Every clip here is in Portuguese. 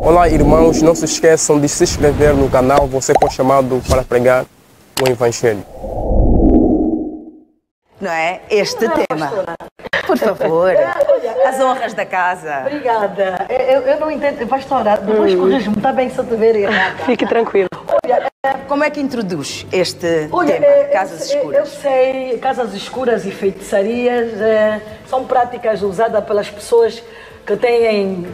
Olá, irmãos, não se esqueçam de se inscrever no canal. Você foi chamado para pregar o Evangelho. Não é? Este tema. Por favor, as honras da casa. Obrigada. Eu não entendo, pastora, depois corrijo-me, está bem se eu te ver errado. Fique tranquilo. Olha, Como é que introduz este tema, casas escuras? Eu sei, casas escuras e feitiçarias são práticas usadas pelas pessoas que têm...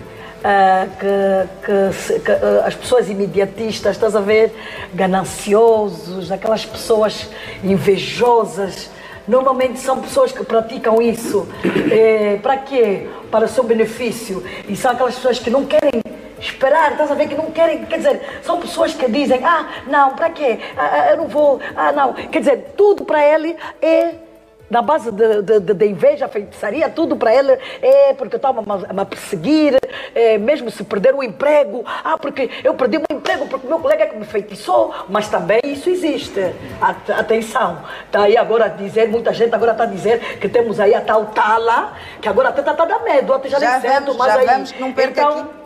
as pessoas imediatistas, estás a ver? Gananciosos, aquelas pessoas invejosas. Normalmente são pessoas que praticam isso. Para quê? Para o seu benefício. E são aquelas pessoas que não querem esperar, estás a ver? Que não querem, quer dizer, são pessoas que dizem, não, para quê? Eu não vou, não. Quer dizer, tudo para ele é na base de inveja, feitiçaria, tudo para ele é porque estava a perseguir, mesmo se perder o emprego, porque eu perdi o emprego porque o meu colega é que me feitiçou, mas também isso existe. Atenção, está aí agora a dizer, muita gente agora está a dizer que temos aí a tal Tala, que agora até está a dar medo, até já vamos, mas já aí, vamos, que não perca então, aqui.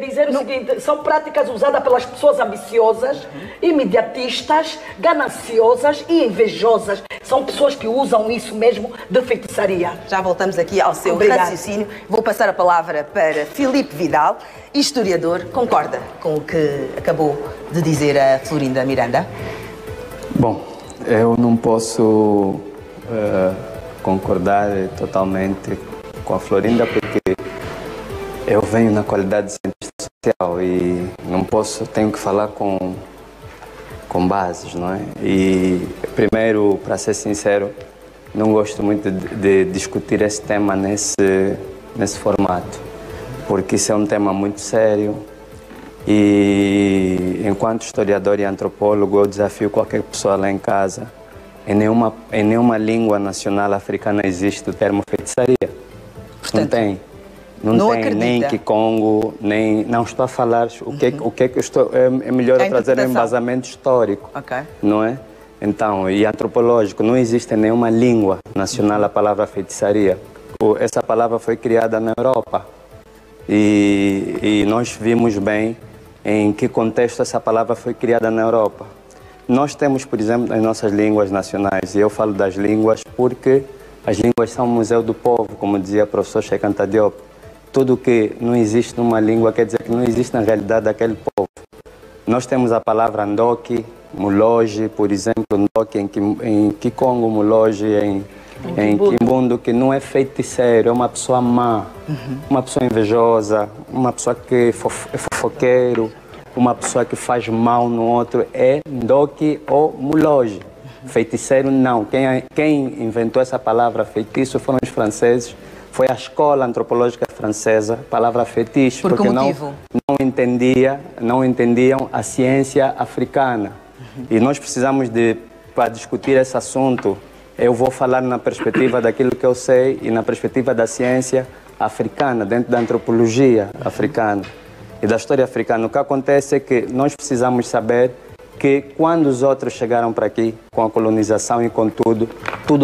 Dizer o seguinte, são práticas usadas pelas pessoas ambiciosas, imediatistas, gananciosas e invejosas. São pessoas que usam isso mesmo de feitiçaria. Já voltamos aqui ao seu raciocínio. Vou passar a palavra para Filipe Vidal, historiador. Concorda com o que acabou de dizer a Florinda Miranda? Bom, eu não posso concordar totalmente com a Florinda porque eu venho na qualidade de cientista social e não posso, tenho que falar com bases, não é? E primeiro, para ser sincero, não gosto muito de discutir esse tema nesse formato, porque isso é um tema muito sério e enquanto historiador e antropólogo eu desafio qualquer pessoa lá em casa, em nenhuma língua nacional africana existe o termo feitiçaria. Portanto, não tem. Não tem acredita. nem Kikongo, nem... Não estou a falar o que é que eu estou... É melhor eu trazer um embasamento histórico, não é? Então, e antropológico, não existe nenhuma língua nacional a palavra feitiçaria. Essa palavra foi criada na Europa. E nós vimos bem em que contexto essa palavra foi criada na Europa. Nós temos, por exemplo, as nossas línguas nacionais, e eu falo das línguas porque as línguas são o museu do povo, como dizia o professor Cheikh Anta Diop. Tudo que não existe numa língua quer dizer que não existe na realidade daquele povo. Nós temos a palavra Ndoki, Muloji, por exemplo, Ndoki em Kikongo, Muloji em Kimbundo, que não é feiticeiro, é uma pessoa má, uma pessoa invejosa, uma pessoa que é fofoqueiro, uma pessoa que faz mal no outro, é Ndoki ou Muloji. Feiticeiro não. Quem inventou essa palavra feitiço foram os franceses. Foi a escola antropológica francesa, a palavra fetiche, porque não entendiam a ciência africana. E nós precisamos para discutir esse assunto, eu vou falar na perspectiva daquilo que eu sei e na perspectiva da ciência africana, dentro da antropologia africana e da história africana. O que acontece é que nós precisamos saber que quando os outros chegaram para aqui, com a colonização e com tudo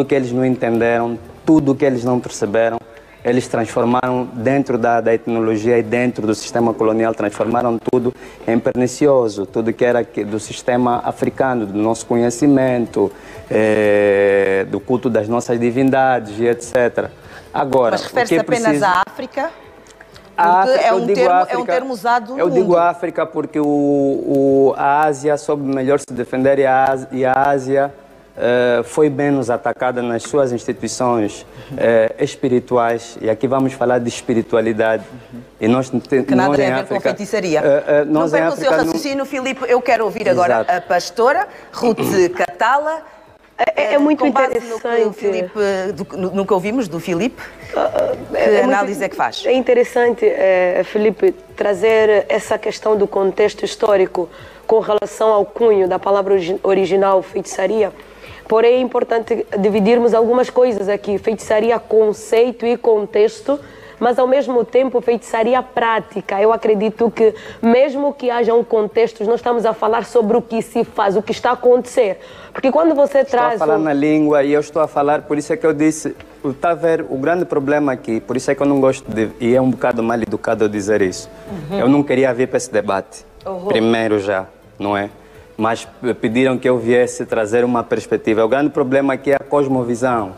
que eles não entenderam, tudo que eles não perceberam, eles transformaram dentro da etnologia e dentro do sistema colonial, transformaram tudo em pernicioso, tudo que era do sistema africano, do nosso conhecimento, do culto das nossas divindades e etc. Agora, mas refere-se apenas à África? Porque é um termo usado no mundo. Eu digo África porque a Ásia soube melhor se defender e a Ásia foi menos atacada nas suas instituições espirituais, e aqui vamos falar de espiritualidade. E nós que nada tem a ver com feitiçaria. Não perca o seu raciocínio, Filipe. Eu quero ouvir agora a pastora Ruth Catala. É muito interessante. No que ouvimos do Filipe, que análise é que faz? É interessante, Filipe, trazer essa questão do contexto histórico com relação ao cunho da palavra original feitiçaria. Porém, é importante dividirmos algumas coisas aqui. Feitiçaria, conceito e contexto, mas ao mesmo tempo feitiçaria prática. Eu acredito que mesmo que haja um contexto, nós estamos a falar sobre o que se faz, o que está a acontecer. Porque quando você traz... Estou a falar na língua e eu estou a falar, por isso é que eu disse, está a ver, o grande problema aqui, por isso é que eu não gosto de, e é um bocado mal educado eu dizer isso, eu não queria vir para esse debate, primeiro já, não é? Mas pediram que eu viesse trazer uma perspectiva. O grande problema aqui é a cosmovisão.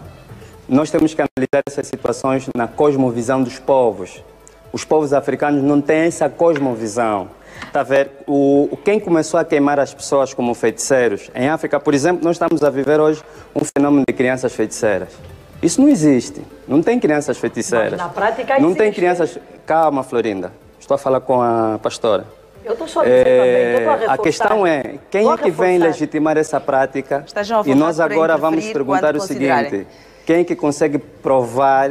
Nós temos que analisar essas situações na cosmovisão dos povos. Os povos africanos não têm essa cosmovisão. Está a ver? Quem começou a queimar as pessoas como feiticeiros? Em África, por exemplo, nós estamos a viver hoje um fenômeno de crianças feiticeiras. Isso não existe. Não tem crianças feiticeiras. Mas na prática não existe. Tem crianças... Calma, Florinda. Estou a falar com a pastora. Eu estou só a dizer também, estou a reforçar. A questão é, quem é que vem legitimar essa prática? E nós agora vamos perguntar o seguinte, quem é que consegue provar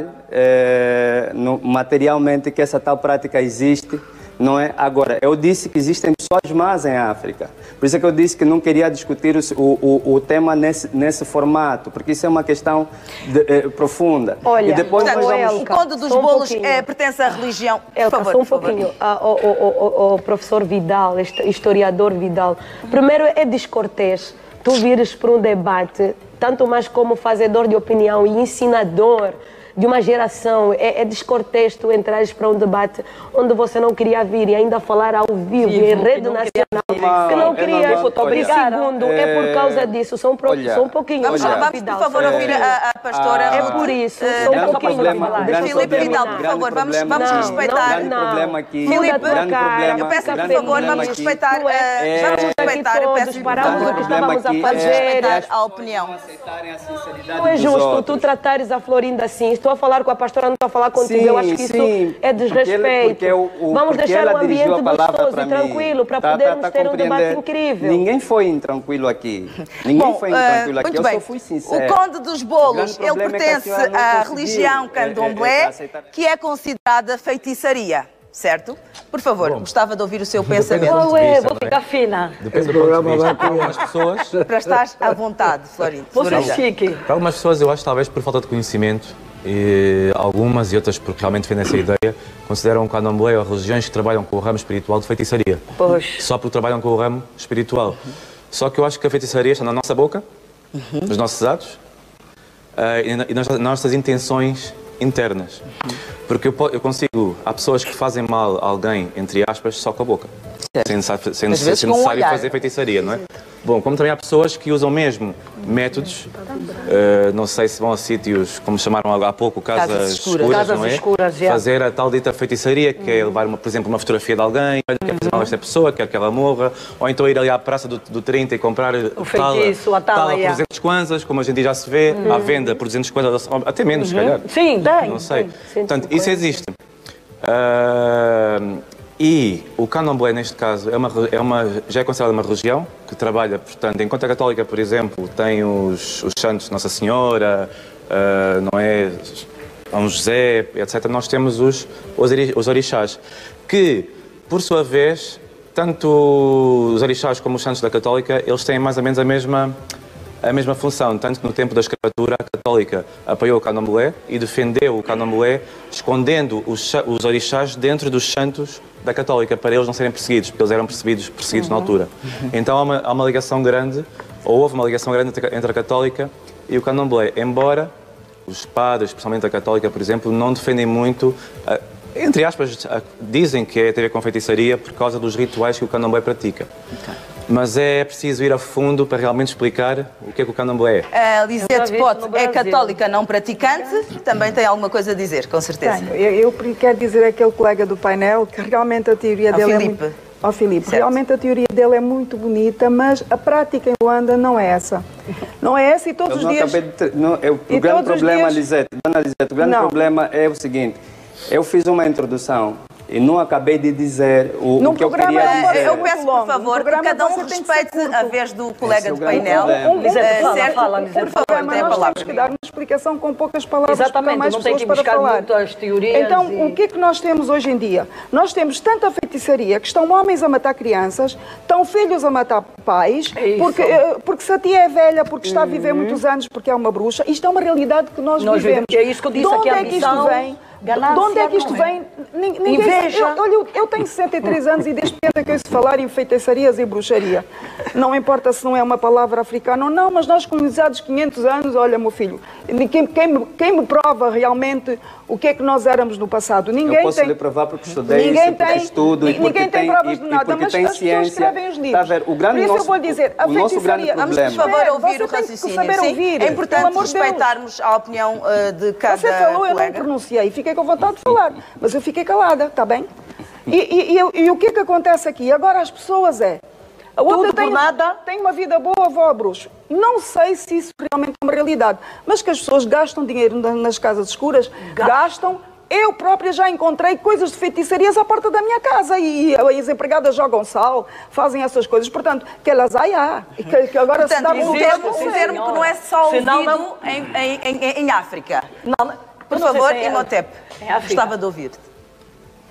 materialmente que essa tal prática existe? Não é? Agora, eu disse que existem pessoas más em África. Por isso é que eu disse que não queria discutir o tema nesse formato, porque isso é uma questão profunda. Olha, e depois nós vamos... O Conde dos Bolos pertence à religião. Por favor, só um pouquinho. O professor Vidal, historiador Vidal, primeiro é descortês tu vires para um debate, tanto mais como fazedor de opinião e ensinador de uma geração, é descortês tu entrares para um debate onde você não queria vir e ainda falar ao vivo em rede nacional, que não queria. Segundo, é por causa disso, só um pouquinho. Vamos, por favor, ouvir a pastora. É por isso, só um pouquinho. Filipe Vidal, por favor, vamos respeitar. Filipe, eu peço, por favor, vamos respeitar. Eu peço paramos o que estávamos a fazer. A opinião. Não é justo tu tratares a Florinda assim. Estou a falar com a pastora, não estou a falar contigo. Sim, eu acho que isso é desrespeito. Vamos deixar o ambiente gostoso e tranquilo para podermos ter um debate incrível. Ninguém foi intranquilo aqui. Ninguém foi intranquilo aqui. Eu só fui sincero. O Conde dos Bolos, ele pertence à religião candomblé, que é considerada feitiçaria. Certo? Por favor, gostava de ouvir o seu pensamento. Vou ficar fina. Depende do programa vai para algumas pessoas. Para estar à vontade, Florinda. Você é chique. Para algumas pessoas, eu acho talvez por falta de conhecimento, e algumas e outras porque realmente defendem essa ideia, consideram o candomblé ou religiões que trabalham com o ramo espiritual de feitiçaria. Só porque trabalham com o ramo espiritual. Só que eu acho que a feitiçaria está na nossa boca, nos nossos atos e nas nossas intenções internas. Porque eu consigo... Há pessoas que fazem mal a alguém, entre aspas, só com a boca. Sem necessário fazer feitiçaria, não é? Bom, como também há pessoas que usam mesmo métodos, não sei se vão a sítios, como chamaram há pouco, casas escuras, não é? Fazer a tal dita feitiçaria, que é levar, por exemplo, uma fotografia de alguém, quer fazer mal a esta pessoa, quer que ela morra, ou então ir ali à praça do 30 e comprar o feitiço, tal por 200 kwanzas, como a gente já se vê, à venda por 200 kwanzas, até menos, se calhar. Sim, tem. Não sei. Portanto, isso existe. E o candomblé, neste caso, já é considerada uma religião que trabalha, portanto, enquanto a católica, por exemplo, tem os santos Nossa Senhora, não é, São José, etc., nós temos os orixás, que, por sua vez, tanto os orixás como os santos da católica, eles têm mais ou menos a mesma função, tanto que no tempo da escravatura a católica apoiou o candomblé e defendeu o candomblé escondendo os orixás dentro dos santos da católica, para eles não serem perseguidos, porque eles eram perseguidos na altura. Então há uma ligação grande, ou houve uma ligação grande entre a católica e o candomblé, embora os padres, especialmente a católica, por exemplo, não defendem muito, entre aspas, dizem que tem a ver com feitiçaria por causa dos rituais que o candomblé pratica. Mas é preciso ir a fundo para realmente explicar o que é que o candomblé é. A Lisete Pote é católica não praticante, também tem alguma coisa a dizer, com certeza. Eu quero dizer àquele colega do painel que realmente a teoria dele é muito... Ao Filipe, realmente a teoria dele é muito bonita, mas a prática em Luanda não é essa. Não é essa e todos os dias... O grande problema, Lisete, dona Lisete, o grande problema é o seguinte, eu fiz uma introdução e não acabei de dizer o que eu queria dizer. Eu peço, por favor, que cada um respeite a vez do colega de painel. Por favor, nós temos que dar uma explicação com poucas palavras. Exatamente, mais não tem que buscar muitas teorias. Então, o que é que nós temos hoje em dia? Nós temos tanta feitiçaria que estão homens a matar crianças, estão filhos a matar pais, porque se a tia é velha, porque está a viver muitos anos, porque é uma bruxa, isto é uma realidade que nós vivemos. É isso que eu disse aqui, a missão. De onde é que isto vem? Olha, eu tenho 63 anos e desde pequena que eu ouço falar em feitiçarias e bruxaria. Não importa se não é uma palavra africana ou não, mas nós colonizados 500 anos, olha, meu filho, quem me prova realmente o que é que nós éramos no passado? Ninguém eu posso tem, lhe provar porque estudei isso, porque estudo e porque tem provas de nada, mas as pessoas escrevem os livros. Tá, o grande Por isso nosso, eu vou dizer, a feitiçaria... Vamos, por favor, ouvir o raciocínio. É importante respeitarmos a opinião de cada Você falou, colega. eu não pronunciei, fiquei com vontade de falar, mas eu fiquei calada, está bem? E o que é que acontece aqui? Agora as pessoas a outra tem uma vida boa, vó bruxo. Não sei se isso realmente é uma realidade, mas que as pessoas gastam dinheiro nas casas escuras, gastam. Eu própria já encontrei coisas de feitiçarias à porta da minha casa e as empregadas jogam sal, fazem essas coisas. Portanto, que elas há. Que agora portanto, se dá um termo que não é só ouvido em África. Não, por favor, Imhotep, gostava de ouvir.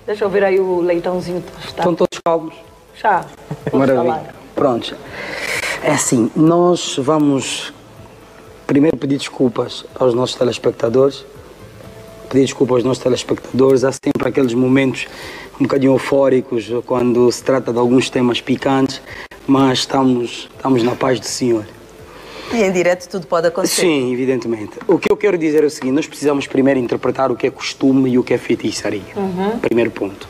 Deixa eu ver aí o leitãozinho. Estão todos calmos? Já. Maravilha. Pronto. É assim, nós vamos primeiro pedir desculpas aos nossos telespectadores. Pedir desculpas aos nossos telespectadores. Há sempre aqueles momentos um bocadinho eufóricos quando se trata de alguns temas picantes, mas estamos na paz do Senhor. E em direto tudo pode acontecer. Sim, evidentemente. O que eu quero dizer é o seguinte, nós precisamos primeiro interpretar o que é costume e o que é feitiçaria. Primeiro ponto.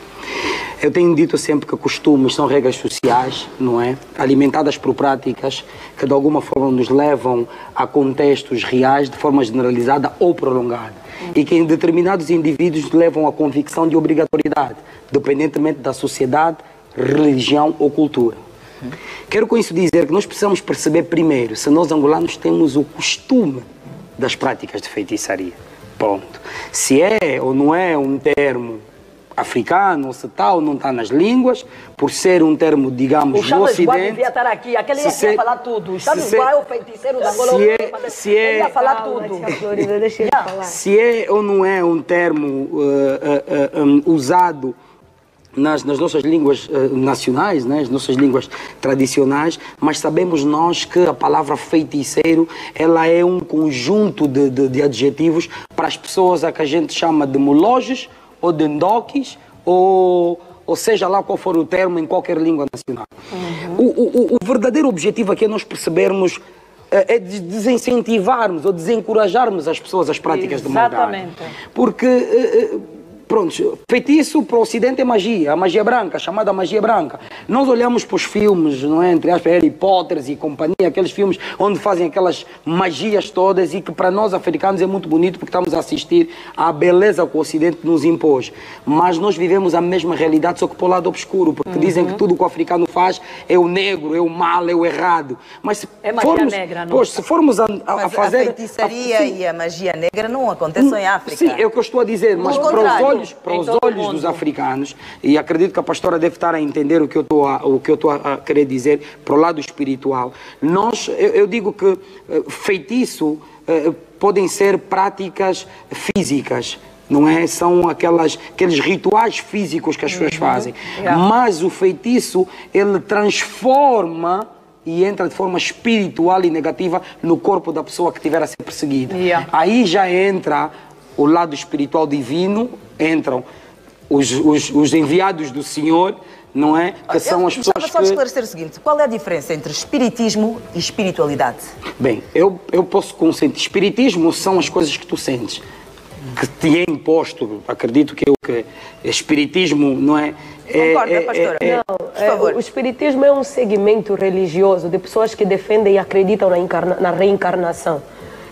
Eu tenho dito sempre que costumes são regras sociais, não é? Alimentadas por práticas que de alguma forma nos levam a contextos reais de forma generalizada ou prolongada. E que em determinados indivíduos levam à convicção de obrigatoriedade, dependentemente da sociedade, religião ou cultura. Quero com isso dizer que nós precisamos perceber primeiro se nós angolanos temos o costume das práticas de feitiçaria. Ponto. Se é ou não é um termo africano, ou se está ou não está nas línguas, por ser um termo, digamos, do Ocidente... devia estar aqui, aquele ia falar tudo. O Charles Guai é o feiticeiro da Angola. Ele ia falar tudo. Se é ou não é um termo usado nas nossas línguas nacionais, né, as nossas línguas tradicionais, mas sabemos nós que a palavra feiticeiro ela é um conjunto de adjetivos para as pessoas a que a gente chama de molojos ou de ndoquis, ou seja lá qual for o termo em qualquer língua nacional. O verdadeiro objetivo aqui é nós percebermos é de desincentivarmos ou desencorajarmos as pessoas às práticas de maldade. Porque... Pronto, feitiço para o Ocidente é magia, a magia branca, a chamada magia branca. Nós olhamos para os filmes, não é? Entre aspas, Harry Potter e companhia, aqueles filmes onde fazem aquelas magias todas e que para nós africanos é muito bonito porque estamos a assistir à beleza que o Ocidente nos impôs. Mas nós vivemos a mesma realidade, só que para o lado obscuro, porque dizem que tudo que o africano faz é o negro, é o mal, é o errado. Mas se é magia negra, não? Pois, se formos a fazer... a feitiçaria e a magia negra não acontecem em África. Sim, é o que eu estou a dizer, mas para os olhos dos africanos, e acredito que a pastora deve estar a entender o que eu estou a querer dizer, para o lado espiritual. Eu digo que feitiço podem ser práticas físicas, não é? São aqueles rituais físicos que as pessoas fazem. Mas o feitiço, ele transforma e entra de forma espiritual e negativa no corpo da pessoa que estiver a ser perseguida. Aí já entra o lado espiritual divino, entram os enviados do Senhor, não é? Que são as pessoas só esclarecer o seguinte, qual é a diferença entre espiritismo e espiritualidade? Bem, eu posso consentir. Espiritismo são as coisas que tu sentes, que te é imposto. Acredito que espiritismo, não é? Concorda, pastora? Não, por favor. O espiritismo é um segmento religioso de pessoas que defendem e acreditam na reencarnação.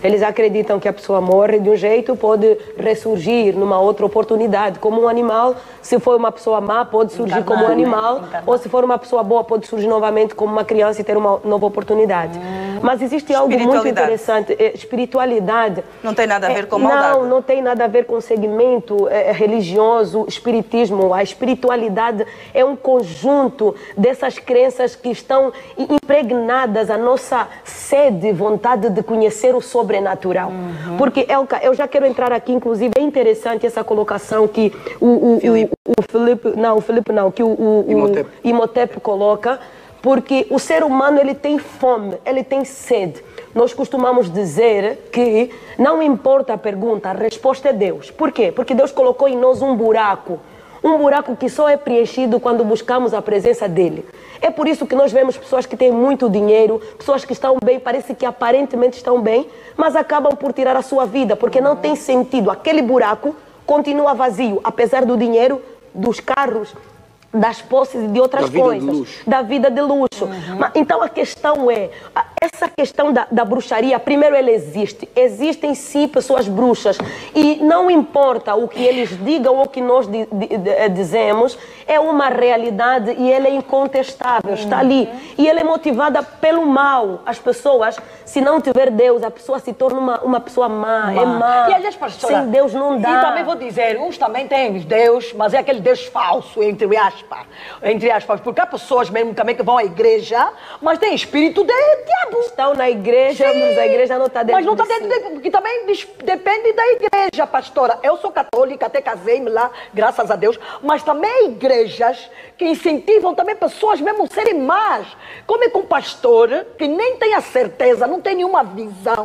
Eles acreditam que a pessoa morre de um jeito, pode ressurgir numa outra oportunidade, como um animal. Se for uma pessoa má, pode surgir como um animal. Ou se for uma pessoa boa, pode surgir novamente como uma criança e ter uma nova oportunidade. Mas existe algo muito interessante. Espiritualidade... Não tem nada a ver com maldade. Não tem nada a ver com segmento religioso, espiritismo. A espiritualidade é um conjunto dessas crenças que estão impregnadas a nossa sede, vontade de conhecer o sobrenatural. Porque, Elka, eu já quero entrar aqui, inclusive, é interessante essa colocação que o Imhotep coloca, Porque o ser humano, ele tem fome, ele tem sede. Nós costumamos dizer que não importa a pergunta, a resposta é Deus. Por quê? Porque Deus colocou em nós um buraco que só é preenchido quando buscamos a presença dele. É por isso que nós vemos pessoas que têm muito dinheiro, pessoas que estão bem, parece que aparentemente estão bem, mas acabam por tirar a sua vida, porque não tem sentido. Aquele buraco continua vazio, apesar do dinheiro, dos carros, das posses e de outras coisas, da vida de luxo. Mas, então a questão é, essa questão da bruxaria, primeiro ela existe. Existem sim pessoas bruxas e não importa o que eles digam ou o que nós dizemos, é uma realidade e ela é incontestável, está ali. E ela é motivada pelo mal. As pessoas, se não tiver Deus, a pessoa se torna uma pessoa má, é má. E aliás, pastora, sem Deus não dá. E também vou dizer, uns também têm Deus, mas é aquele Deus falso, entre aspas, porque há pessoas mesmo também que vão à igreja, mas têm espírito de diabo. Estão na igreja, sim, mas a igreja não está dentro. Mas não está dentro, porque também depende da igreja, pastora. Eu sou católica, até casei-me lá, graças a Deus, mas também há igrejas que incentivam também pessoas mesmo a serem más. Como é que um pastor que nem tem a certeza, não tem nenhuma visão,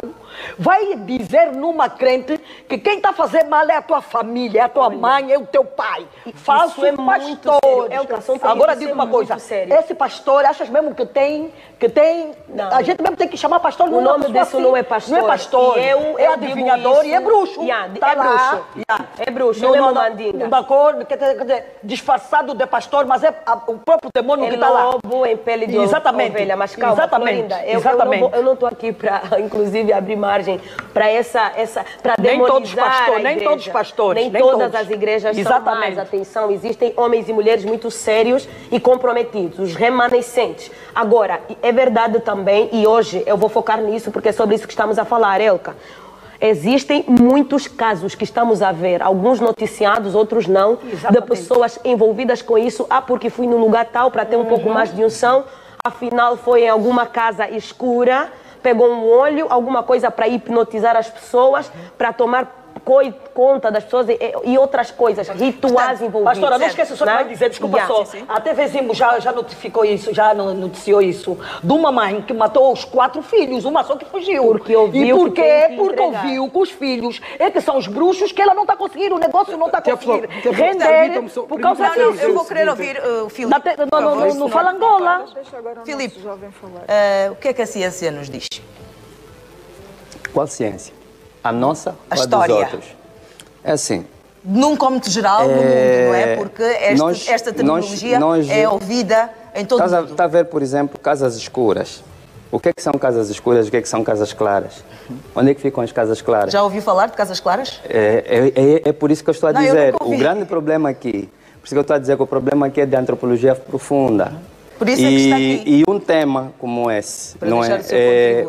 vai dizer numa crente que quem está a fazer mal é a tua família, é a tua mãe, é o teu pai. Falso é pastor. Agora digo uma coisa, esse pastor, achas mesmo que tem não. A gente mesmo tem que chamar pastor. O nome disso assim. Não é pastor. Não é pastor, é adivinhador e é bruxo. Tá é bruxo. É bruxo, ele é uma mandinga. Uma cor, disfarçado de pastor, mas é o próprio demônio que está lá. É lobo em pele de ovelha, mas calma, exatamente. Florinda, eu não estou aqui para, inclusive, abrir margem para para demonizar nem todos os pastores. Nem todas as igrejas são mais. Atenção, existem homens e mulheres muito sérios e comprometidos, os remanescentes. Agora, é verdade também, e hoje eu vou focar nisso, porque é sobre isso que estamos a falar, Elka. Existem muitos casos que estamos a ver, alguns noticiados, outros não, de pessoas envolvidas com isso. Porque fui num lugar tal para ter um pouco mais de unção, afinal foi em alguma casa escura, pegou um olho, alguma coisa para hipnotizar as pessoas, para tomar conta das pessoas e outras coisas, rituais envolvidos. Pastora, não esqueça só que vai dizer, desculpa só, até Vezimo já notificou isso, já noticiou isso, de uma mãe que matou os 4 filhos, uma só que fugiu. Porque ouviu porque ouviu que os filhos é que são os bruxos, que ela não está conseguindo, o negócio não está conseguindo render por causa disso. Eu vou querer ouvir o Filipe. Não fala Angola. Filipe, o que é que a ciência nos diz? Qual ciência? A nossa a ou a história. dos outros? É assim. Num cômodo geral, no mundo, não é? Porque esta terminologia é ouvida em todo o mundo. Está a ver, por exemplo, casas escuras. O que é que são casas escuras e o que é que são casas claras? Onde é que ficam as casas claras? Já ouviu falar de casas claras? É por isso que eu estou a dizer. O grande problema aqui, por isso que eu estou a dizer que o problema aqui é de antropologia profunda. Por isso é que está aqui. E um tema como esse, não é?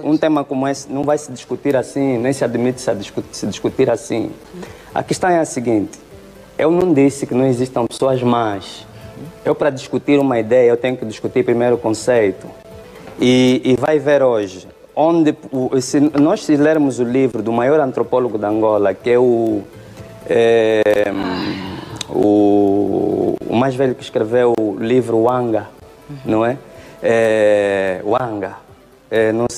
Um tema como esse não vai se discutir assim, nem se admite se discutir assim. A questão é a seguinte: eu não disse que não existam pessoas más. Eu, para discutir uma ideia, eu tenho que discutir primeiro o conceito. E vai ver hoje, se nós lermos o livro do maior antropólogo da Angola, que é o mais velho que escreveu o livro Wanga, não é? Wanga.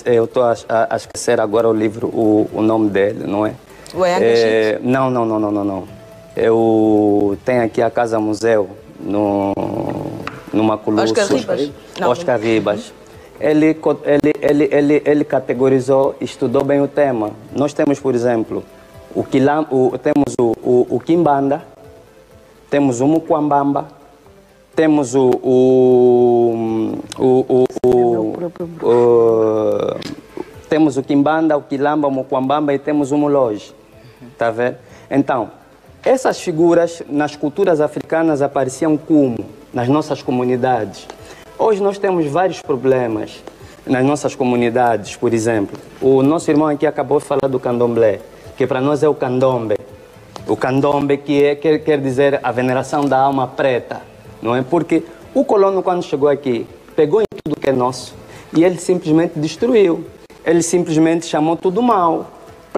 Eu estou a esquecer agora o livro, o nome dele, não é? O Wanga Não. Eu tenho aqui a Casa Museu, no Maculusso. Oscar Ribas. Ele categorizou, estudou bem o tema. Nós temos, por exemplo, temos o Kimbanda, temos o Mukwambamba, temos temos o Kimbanda, o Quilamba, o Mukwambamba e temos o Muloge. Está vendo? Então, essas figuras nas culturas africanas apareciam como? Nas nossas comunidades. Hoje nós temos vários problemas nas nossas comunidades, por exemplo. O nosso irmão aqui acabou de falar do candomblé, que para nós é o candombe. O candombe quer dizer a veneração da alma preta, não é? Porque o colono, quando chegou aqui, pegou em tudo que é nosso e ele simplesmente destruiu. Ele simplesmente chamou tudo mal.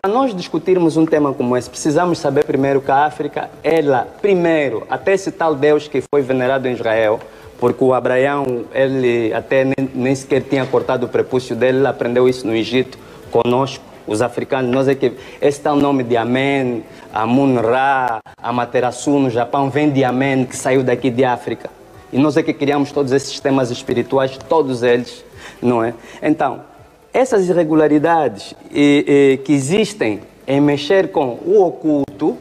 Para nós discutirmos um tema como esse, precisamos saber primeiro que a África, ela, primeiro, até esse tal Deus que foi venerado em Israel, Porque o Abraão, ele até nem sequer tinha cortado o prepúcio dele, ele aprendeu isso no Egito, conosco, os africanos. Nós é que esse tal nome de Amen, Amun-Ra, Amaterasu no Japão, vem de Amen, que saiu daqui de África. E nós é que criamos todos esses sistemas espirituais, todos eles, não é? Então, essas irregularidades que existem em mexer com o oculto,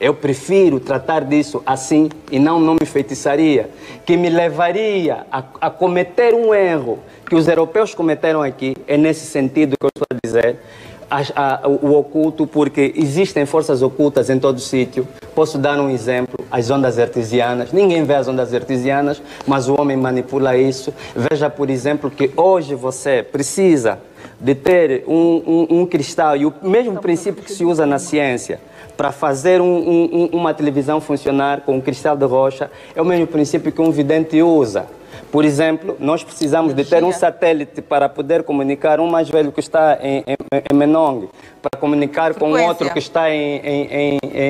eu prefiro tratar disso assim e não nome feitiçaria, que me levaria a cometer um erro que os europeus cometeram aqui. É nesse sentido que eu estou a dizer, o oculto, porque existem forças ocultas em todo sítio. Posso dar um exemplo, as ondas artesianas. Ninguém vê as ondas artesianas, mas o homem manipula isso. Veja, por exemplo, que hoje você precisa de ter um cristal, e o mesmo princípio que se usa na ciência para fazer uma televisão funcionar com um cristal de rocha, é o mesmo princípio que um vidente usa. Por exemplo, nós precisamos de ter um satélite para poder comunicar, um mais velho que está em Menong, para comunicar com outro que está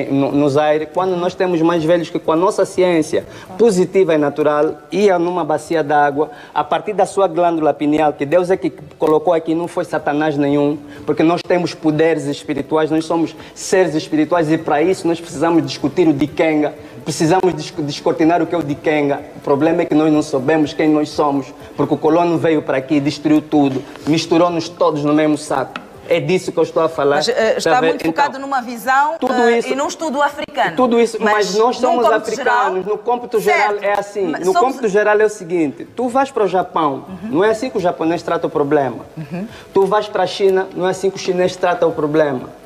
nos aires, quando nós temos mais velhos que, com a nossa ciência positiva e natural, ia numa bacia d'água, a partir da sua glândula pineal, que Deus é que colocou aqui, não foi Satanás nenhum, porque nós temos poderes espirituais, nós somos seres espirituais, e para isso nós precisamos discutir o Dikenga, precisamos descortinar o que é o Dikenga. O problema é que nós não sabemos quem nós somos, porque o colono veio para aqui, destruiu tudo, misturou-nos todos no mesmo saco. É disso que eu estou a falar. Mas está muito focado numa visão e num estudo africano. Tudo isso, mas nós somos africanos. No cômputo geral é assim. No cômputo geral é o seguinte, tu vais para o Japão, não é assim que o japonês trata o problema. Tu vais para a China, não é assim que o chinês trata o problema.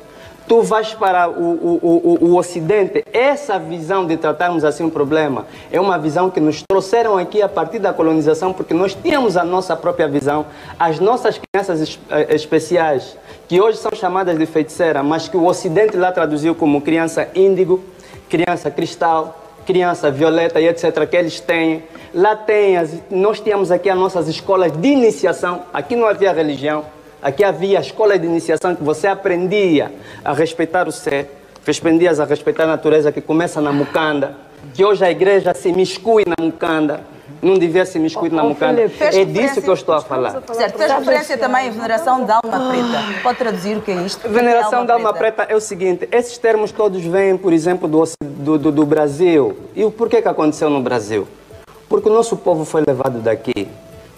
Tu vais para o Ocidente, essa visão de tratarmos assim um problema é uma visão que nos trouxeram aqui a partir da colonização, porque nós tínhamos a nossa própria visão, as nossas crianças especiais, que hoje são chamadas de feiticeira, mas que o Ocidente lá traduziu como criança índigo, criança cristal, criança violeta e etc. que eles têm. Lá tem, nós tínhamos aqui as nossas escolas de iniciação, aqui não havia religião. Aqui havia a escola de iniciação que você aprendia a respeitar o ser, aprendias a respeitar a natureza, que começa na mucanda, que hoje a igreja se miscui na mucanda, não devia se miscuir na mucanda. É disso que eu estou a falar. Certo, fez referência também à veneração da alma preta. Pode traduzir o que é isto? Veneração da alma preta é o seguinte, esses termos todos vêm, por exemplo, do Brasil. E por que aconteceu no Brasil? Porque o nosso povo foi levado daqui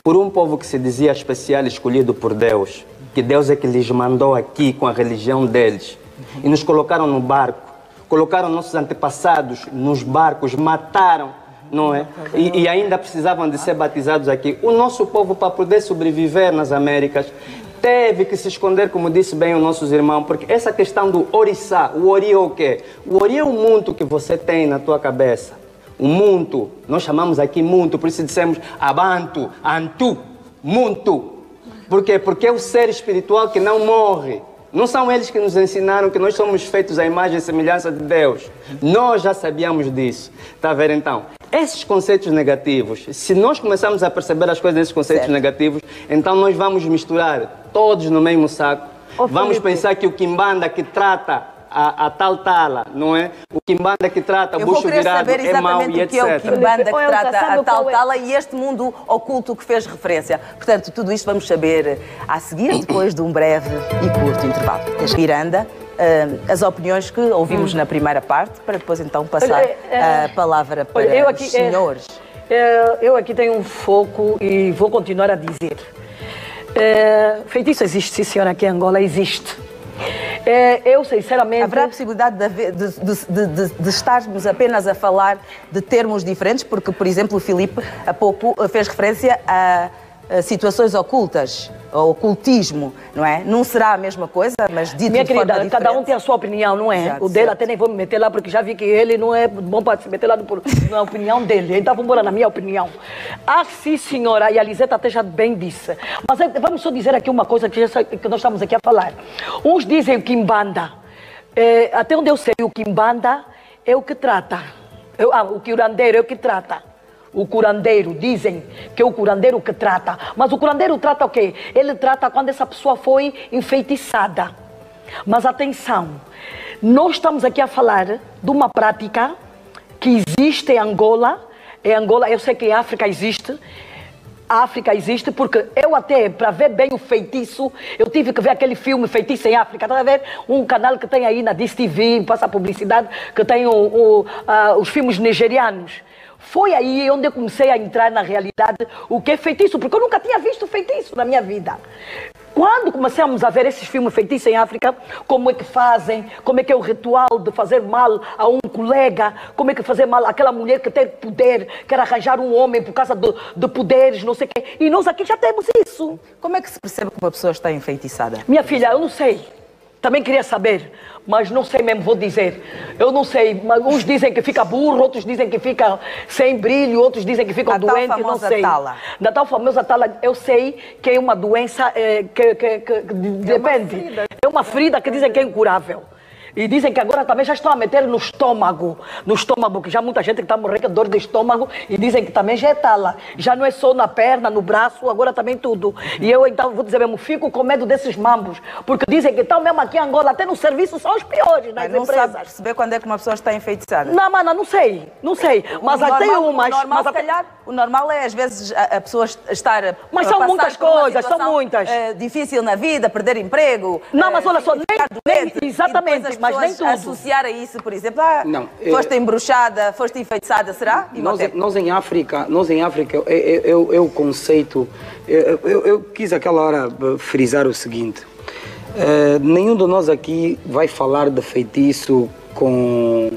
por um povo que se dizia especial, escolhido por Deus, que Deus é que lhes mandou aqui com a religião deles. E nos colocaram no barco, colocaram nossos antepassados nos barcos, mataram, não é? E ainda precisavam de ser batizados aqui. O nosso povo, para poder sobreviver nas Américas, teve que se esconder, como disse bem os nossos irmãos, porque essa questão do oriçá, o ori é o quê? O ori é um mundo que você tem na tua cabeça. O mundo, nós chamamos aqui mundo, por isso dissemos abantu, antu, muito. Por quê? Porque é o ser espiritual que não morre. Não são eles que nos ensinaram que nós somos feitos à imagem e semelhança de Deus. Nós já sabíamos disso. Está a ver, então? Esses conceitos negativos, se nós começarmos a perceber as coisas desses conceitos negativos, então nós vamos misturar todos no mesmo saco. Vamos pensar que o quimbanda que trata a tal tala, não é? O quimbanda que trata o bucho virado é mau e etc. Eu vou querer saber exatamente o que é o quimbanda que trata a tal tala e este mundo oculto que fez referência. Portanto, tudo isto vamos saber a seguir, depois de um breve e curto intervalo. Miranda, as opiniões que ouvimos na primeira parte, para depois então passar a palavra para os senhores. Eu aqui tenho um foco e vou continuar a dizer. Feitiço existe, sim senhora, aqui em Angola existe. Eu, sinceramente... Haverá a possibilidade de estarmos apenas a falar de termos diferentes? Porque, por exemplo, o Filipe, há pouco, fez referência a situações ocultas, ao ocultismo, não é? Não será a mesma coisa, mas dito Minha de forma querida, diferente. cada um tem a sua opinião, não é? Exato, o dele certo. até nem vou me meter lá, porque já vi que ele não é bom para se meter lá na opinião dele. Então vamos embora na minha opinião. Ah, sim, senhora, e a Liseta até já bem disse. Mas vamos só dizer aqui uma coisa que nós estamos aqui a falar. Uns dizem o quimbanda. Até onde eu sei, o quimbanda é o que trata. O curandeiro é o que trata. O curandeiro, dizem que é o curandeiro que trata. Mas o curandeiro trata o quê? Ele trata quando essa pessoa foi enfeitiçada. Mas atenção, nós estamos aqui a falar de uma prática que existe em Angola, Em Angola, eu sei que a África existe. A África existe porque eu até, para ver bem o feitiço, eu tive que ver aquele filme Feitiço em África. Está a ver um canal que tem aí na DSTV, passa a publicidade, que tem os filmes nigerianos. Foi aí onde eu comecei a entrar na realidade o que é feitiço, porque eu nunca tinha visto feitiço na minha vida. Quando começamos a ver esses filmes Feitiço em África, como é que fazem, como é que é o ritual de fazer mal a um colega, como é que fazer mal àquela mulher que tem poder, quer arranjar um homem por causa de poderes, não sei o quê. E nós aqui já temos isso. Como é que se percebe que uma pessoa está enfeitiçada? Minha filha, eu não sei. Também queria saber, mas não sei mesmo, vou dizer. Eu não sei, mas uns dizem que fica burro, outros dizem que fica sem brilho, outros dizem que ficam doentes, não sei. Tala. Da tal famosa tala, eu sei que é uma doença que depende. É uma ferida que dizem que é incurável. E dizem que agora também já estão a meter no estômago, que já muita gente que está morrendo com dor de estômago, e dizem que também já é tala. Já não é só na perna, no braço, agora também tudo. E eu então vou dizer mesmo, fico com medo desses mambos, porque dizem que estão mesmo aqui em Angola, até no serviço são os piores nas empresas. Não sabe perceber quando é que uma pessoa está enfeitiçada? Não, mana, não sei. Mas até umas... Se calhar, o normal é às vezes a pessoa estar... Mas são muitas coisas, são muitas. Difícil na vida, perder emprego. Não, mas olha só, nem exatamente. Mas nem tudo. Associar a isso, por exemplo, foste embruxada, foste enfeitiçada, será? Nós em África, é o conceito, eu quis aquela hora frisar o seguinte, nenhum de nós aqui vai falar de feitiço com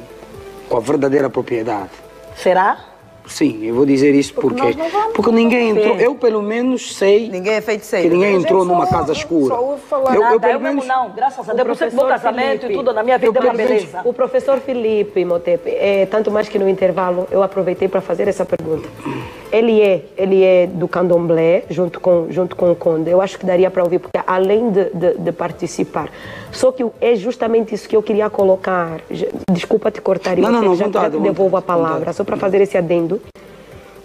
a verdadeira propriedade. Será? Sim, eu vou dizer isso porque ninguém entrou, eu pelo menos sei. Ninguém é feiticeiro. Que ninguém entrou numa casa escura. Eu pelo menos não, graças a Deus, por casamento e tudo na minha vida é uma beleza. O professor Filipe Motepe, tanto mais que no intervalo, eu aproveitei para fazer essa pergunta. Ele é do candomblé, junto com o Conde. Eu acho que daria para ouvir, porque além de participar. Só que é justamente isso que eu queria colocar. Desculpa te cortar, já te devolvo a palavra, só para fazer esse adendo.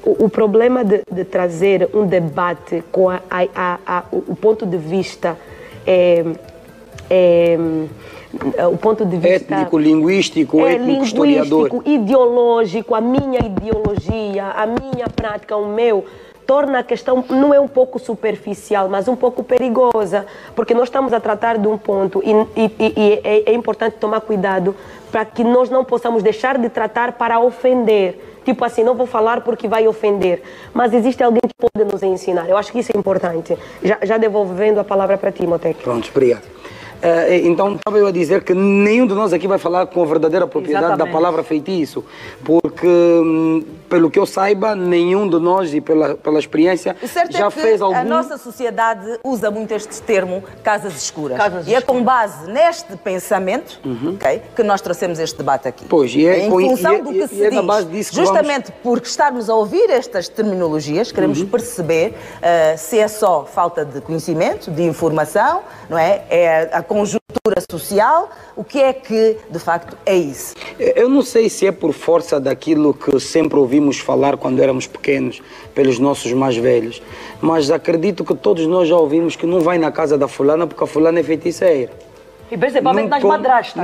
O problema de trazer um debate com o ponto de vista o ponto de vista étnico, linguístico, historiador, ideológico, a minha ideologia, a minha prática, o meu, torna a questão, não é um pouco superficial, mas um pouco perigosa, porque nós estamos a tratar de um ponto e é importante tomar cuidado para que nós não possamos deixar de tratar para ofender. Tipo assim, não vou falar porque vai ofender, mas existe alguém que pode nos ensinar. Eu acho que isso é importante. Já devolvendo a palavra para ti, Motepe. Pronto, obrigado. Então, estava eu a dizer que nenhum de nós aqui vai falar com a verdadeira propriedade da palavra feitiço, porque, pelo que eu saiba, nenhum de nós, e pela experiência, já fez algum... A nossa sociedade usa muito este termo casas escuras. E é com base neste pensamento que nós trouxemos este debate aqui. Pois, em função do que se diz, justamente porque estarmos a ouvir estas terminologias, queremos perceber se é só falta de conhecimento, de informação, não é? É a conjuntura social, o que é que, de facto, é isso? Eu não sei se é por força daquilo que sempre ouvimos falar quando éramos pequenos, pelos nossos mais velhos, mas acredito que todos nós já ouvimos que não vai na casa da fulana porque a fulana é feiticeira. E principalmente nas madrastas.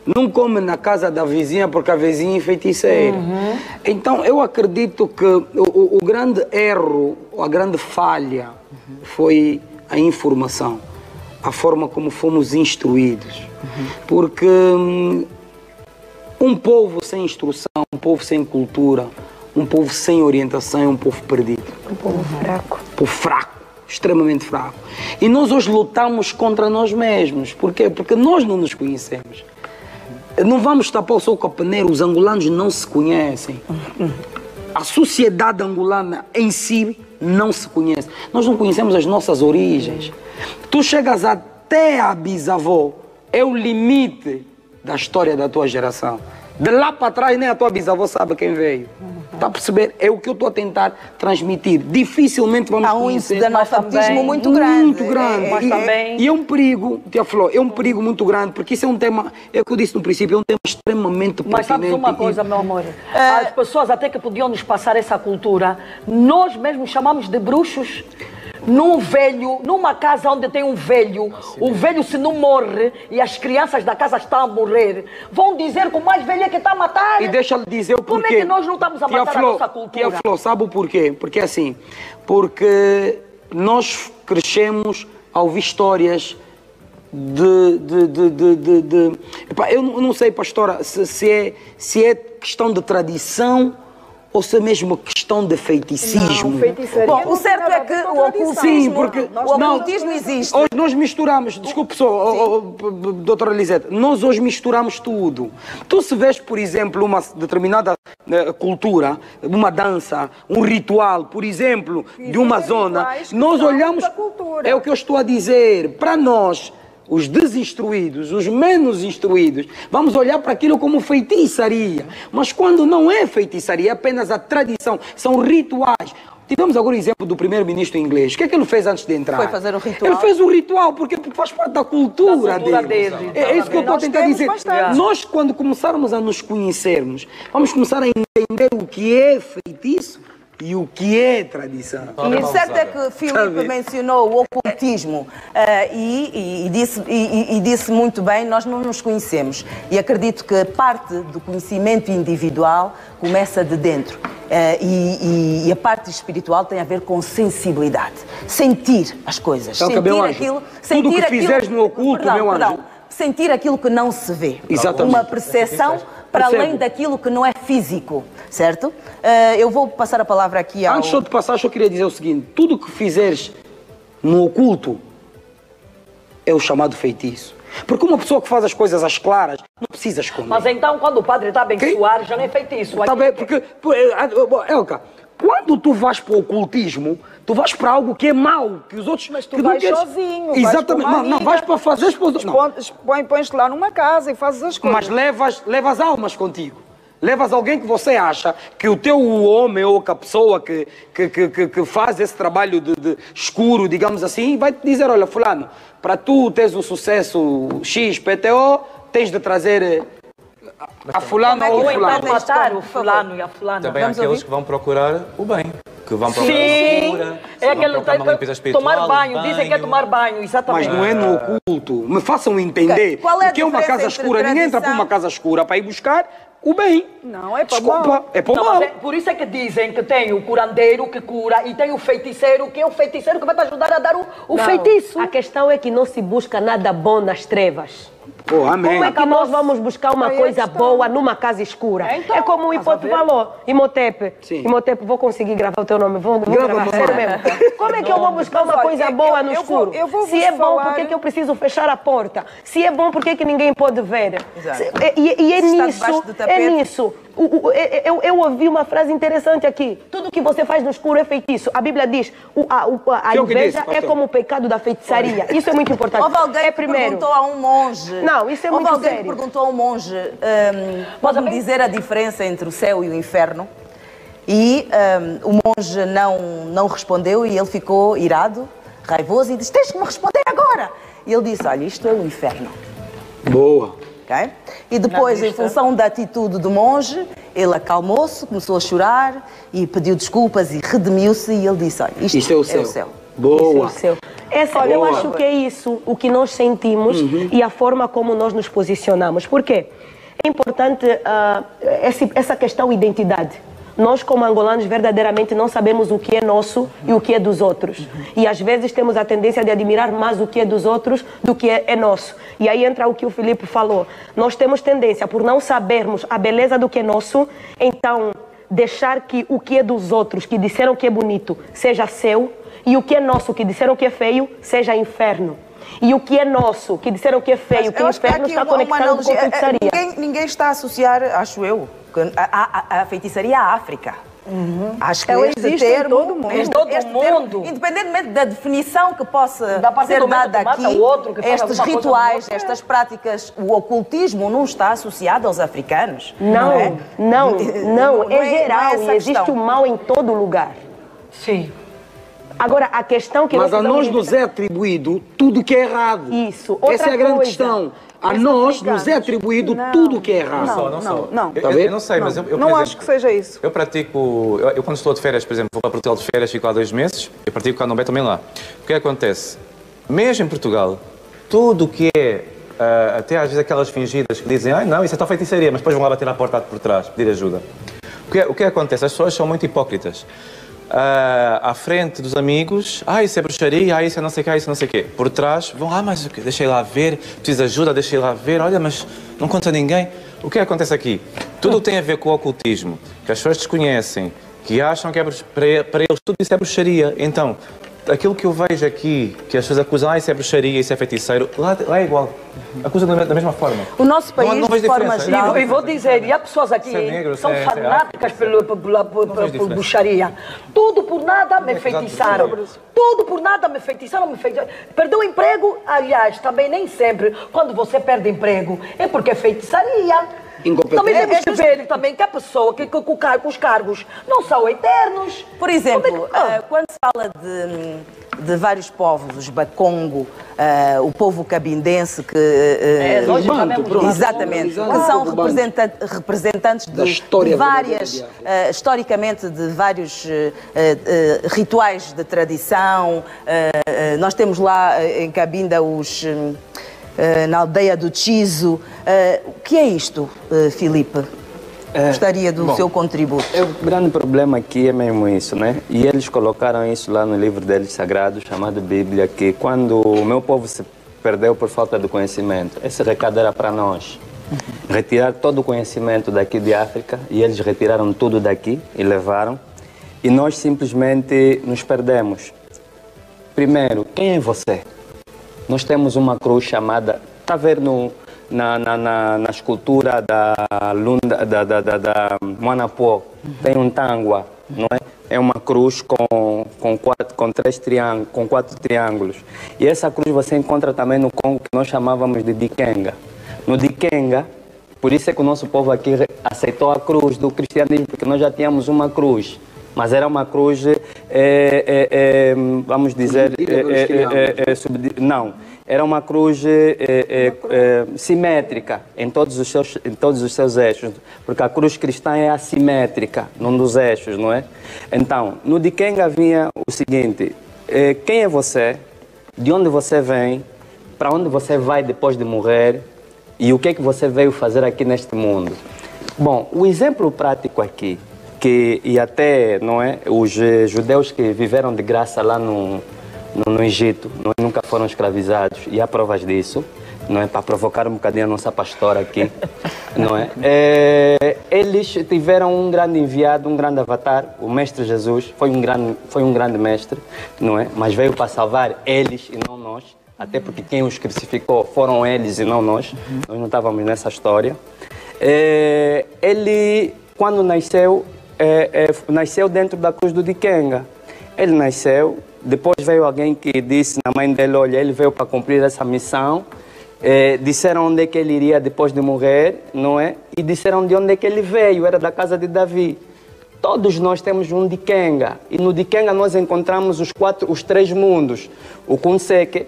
Não come na casa da vizinha porque a vizinha é feiticeira. Então, eu acredito que o grande erro, a grande falha foi a informação. A forma como fomos instruídos. Porque um povo sem instrução, um povo sem cultura, um povo sem orientação é um povo perdido. Um povo fraco. Um povo fraco, extremamente fraco. E nós hoje lutamos contra nós mesmos. Por quê? Porque nós não nos conhecemos. Não vamos tapar o sol com a peneira, os angolanos não se conhecem. A sociedade angolana em si não se conhece. Nós não conhecemos as nossas origens. Tu chegas até a bisavó, é o limite da história da tua geração. De lá para trás, nem a tua bisavó sabe quem veio. Está a perceber? É o que eu estou a tentar transmitir. Dificilmente vamos conhecer. Há um índice de analfabetismo muito grande. Muito grande. E é um perigo, Tia Flor, é um perigo muito grande, porque isso é um tema, é o que eu disse no princípio, é um tema extremamente pertinente. Mas sabes uma coisa, meu amor? As pessoas até que podiam nos passar essa cultura, nós mesmos chamamos de bruxos. numa casa onde tem um velho, o velho se não morre e as crianças da casa estão a morrer, vão dizer que o mais velho é que está a matar. E deixa eu dizer o porquê. Como é que nós não estamos a matar a nossa cultura? Tia Flor, sabe o porquê? Porque assim, porque nós crescemos a ouvir histórias Epá, eu não sei, pastora, se é questão de tradição ou se é mesmo questão de feiticismo. Não, bom, o certo é que o ocultismo, sim, porque o ocultismo existe. Hoje nós misturamos, desculpe só, doutora Lisete, nós hoje misturamos tudo. Tu se vês, por exemplo, uma determinada cultura, uma dança, um ritual, por exemplo, de uma zona, nós olhamos, é o que eu estou a dizer, para nós, os desinstruídos, os menos instruídos, vamos olhar para aquilo como feitiçaria. Mas quando não é feitiçaria, é apenas a tradição, são rituais. Tivemos agora o exemplo do primeiro-ministro inglês. O que é que ele fez antes de entrar? Foi fazer o ritual. Ele fez o ritual porque faz parte da cultura dele. É isso que eu estou a tentar dizer. Nós, quando começarmos a nos conhecermos, vamos começar a entender o que é feitiço e o que é tradição. E o certo é que Filipe mencionou o ocultismo e disse muito bem, nós não nos conhecemos. E acredito que parte do conhecimento individual começa de dentro. E a parte espiritual tem a ver com sensibilidade. Sentir as coisas. Então, sentir aquilo. Tudo o que fizeres no oculto, meu anjo. Sentir aquilo que não se vê. Exatamente. Uma percepção para além daquilo que não é físico, certo? Eu vou passar a palavra aqui ao... Antes de eu te passar, eu queria dizer o seguinte. Tudo o que fizeres no oculto é o chamado feitiço. Porque uma pessoa que faz as coisas às claras não precisa esconder. Mas então, quando o padre está a abençoar, já não é feitiço. Está bem, porque... Elka, quando tu vais para o ocultismo, tu vais para algo que é mau, que os outros... Mas tu vais sozinho, exatamente, vais não vais para fazer as coisas... Pões-te lá numa casa e fazes as coisas. Mas levas almas contigo. Levas alguém que você acha que o teu homem ou a pessoa que faz esse trabalho de escuro, digamos assim, vai te dizer, olha, fulano, para tu teres o sucesso XPTO, tens de trazer... a fulano ou o fulano. Então matar o fulano e a fulana. Também há aqueles que vão procurar o bem. Que vão procurar sim, a cura, é aquele que tomar banho, dizem que é tomar banho, exatamente. Mas não é no oculto. Me façam entender. Qual é a o que é uma casa escura? Ninguém entra para uma casa escura para ir buscar o bem. Não, é para Desculpa, é para o mal. Por isso é que dizem que tem o curandeiro que cura e tem o feiticeiro, que é o feiticeiro que vai te ajudar a dar o feitiço. A questão é que não se busca nada bom nas trevas. Oh, amém. Como é que nós vamos buscar uma coisa boa numa casa escura? É como o Imhotep falou. Imhotep. Imhotep, vou conseguir gravar o teu nome. Vou gravar, sério mesmo. Como é que eu vou buscar uma coisa boa no escuro? Se é bom, por que eu preciso fechar a porta? Se é bom, por que ninguém pode ver? E é nisso. Eu ouvi uma frase interessante aqui. Tudo que você faz no escuro é feitiço. A Bíblia diz, a inveja é como o pecado da feitiçaria. Isso é muito importante. Houve alguém que perguntou a um monge... Não, isso é muito sério. Houve alguém que perguntou a um monge, pode-me dizer a diferença entre o céu e o inferno? E o monge não respondeu e ele ficou irado, raivoso e disse, tens que me responder agora. E ele disse, olha, isto é o inferno. Boa. Okay? E depois, em função da atitude do monge, ele acalmou-se, começou a chorar e pediu desculpas e redimiu-se e ele disse, olha, isto é o céu. Boa. Eu acho que é isso, o que nós sentimos e a forma como nós nos posicionamos. Por quê? É importante essa questão de identidade. Nós, como angolanos, verdadeiramente não sabemos o que é nosso e o que é dos outros. E às vezes temos a tendência de admirar mais o que é dos outros do que é nosso. E aí entra o que o Filipe falou. Nós temos tendência, por não sabermos a beleza do que é nosso, então deixar que o que é dos outros, que disseram que é bonito, seja seu, e o que é nosso, que disseram que é feio, seja inferno. E o que é nosso, que disseram que é feio, que o inferno está conectado com a feitiçaria. Ninguém está a associar, acho eu, a feitiçaria à África. Acho que existe em todo mundo. Termo, independentemente da definição que possa ser dada aqui, estes rituais, estas práticas, o ocultismo não está associado aos africanos. Não, é geral e existe o mal em todo lugar. Sim. Agora, a questão que... Mas a nós nos é atribuído tudo que é errado. Isso. Essa é a grande questão. a nós nos é atribuído tudo o que é errado. Não. Eu não sei, mas eu não acho que seja isso. Eu pratico, eu quando estou de férias, por exemplo, vou para Portugal de férias, fico lá 2 meses, eu pratico o candomblé também lá. O que acontece? Mesmo em Portugal, tudo o que é, até às vezes aquelas fingidas que dizem, não, isso é tal feitiçaria, mas depois vão lá bater à porta por trás, pedir ajuda. O que acontece? As pessoas são muito hipócritas. À frente dos amigos, isso é bruxaria, isso é não sei o quê, isso é não sei o quê. Por trás, vão, mas deixei lá ver, preciso de ajuda, deixei lá ver, olha, mas não conta a ninguém. O que acontece aqui? Tudo tem a ver com o ocultismo, que as pessoas desconhecem, que acham que para eles tudo isso é bruxaria. Então, aquilo que eu vejo aqui, que as pessoas acusam, isso é bruxaria, isso é feiticeiro, lá é igual. Acusam da mesma forma. O nosso país, não de forma geral... E vou dizer, e há pessoas aqui que são fanáticas por bruxaria. Tudo por nada me feitiçaram. Tudo por nada me feitiçaram, Perdeu o emprego, aliás, também nem sempre, quando você perde emprego, é porque é feitiçaria. Também temos que ver também que a pessoa, que os cargos não são eternos. Por exemplo, quando se fala de vários povos, os Bakongo, o povo cabindense, que exatamente, que são representantes de várias, historicamente, de vários rituais de tradição. Nós temos lá em Cabinda na aldeia do Chizo. O que é isto, Filipe? Gostaria do seu contributo. O grande problema aqui é mesmo isso, né? E eles colocaram isso lá no livro deles sagrado, chamado Bíblia, que quando o meu povo se perdeu por falta de conhecimento, esse recado era para nós. Retirar todo o conhecimento daqui de África, e eles retiraram tudo daqui e levaram, e nós simplesmente nos perdemos. Primeiro, quem é você? Nós temos uma cruz chamada, está a ver na escultura da Moanapó, tem um tangua, não é? É uma cruz com 4 triângulos. E essa cruz você encontra também no Congo, que nós chamávamos de Dikenga. No Dikenga, por isso é que o nosso povo aqui aceitou a cruz do cristianismo, porque nós já tínhamos uma cruz. Mas era uma cruz, vamos dizer, não, era uma cruz simétrica em todos os seus eixos, porque a cruz cristã é assimétrica num dos eixos, não é? Então, no Dikenga vinha o seguinte, quem é você, de onde você vem, para onde você vai depois de morrer e o que é que você veio fazer aqui neste mundo? Bom, o exemplo prático aqui, e até, não é, os judeus que viveram de graça lá no Egito, não é, nunca foram escravizados, e há provas disso, não é, para provocar um bocadinho a nossa pastora aqui, não é? Eles tiveram um grande enviado, um grande avatar, o Mestre Jesus, foi um grande mestre, não é? Mas veio para salvar eles e não nós, até porque quem os crucificou foram eles e não nós, nós não estávamos nessa história. Ele, quando nasceu, nasceu dentro da cruz do Dikenga. Ele nasceu, depois veio alguém que disse na mãe dele, olha, ele veio para cumprir essa missão. Disseram onde é que ele iria depois de morrer, não é? E disseram de onde é que ele veio, era da casa de Davi. Todos nós temos um Dikenga, e no Dikenga nós encontramos os 3 mundos, o Kunseke,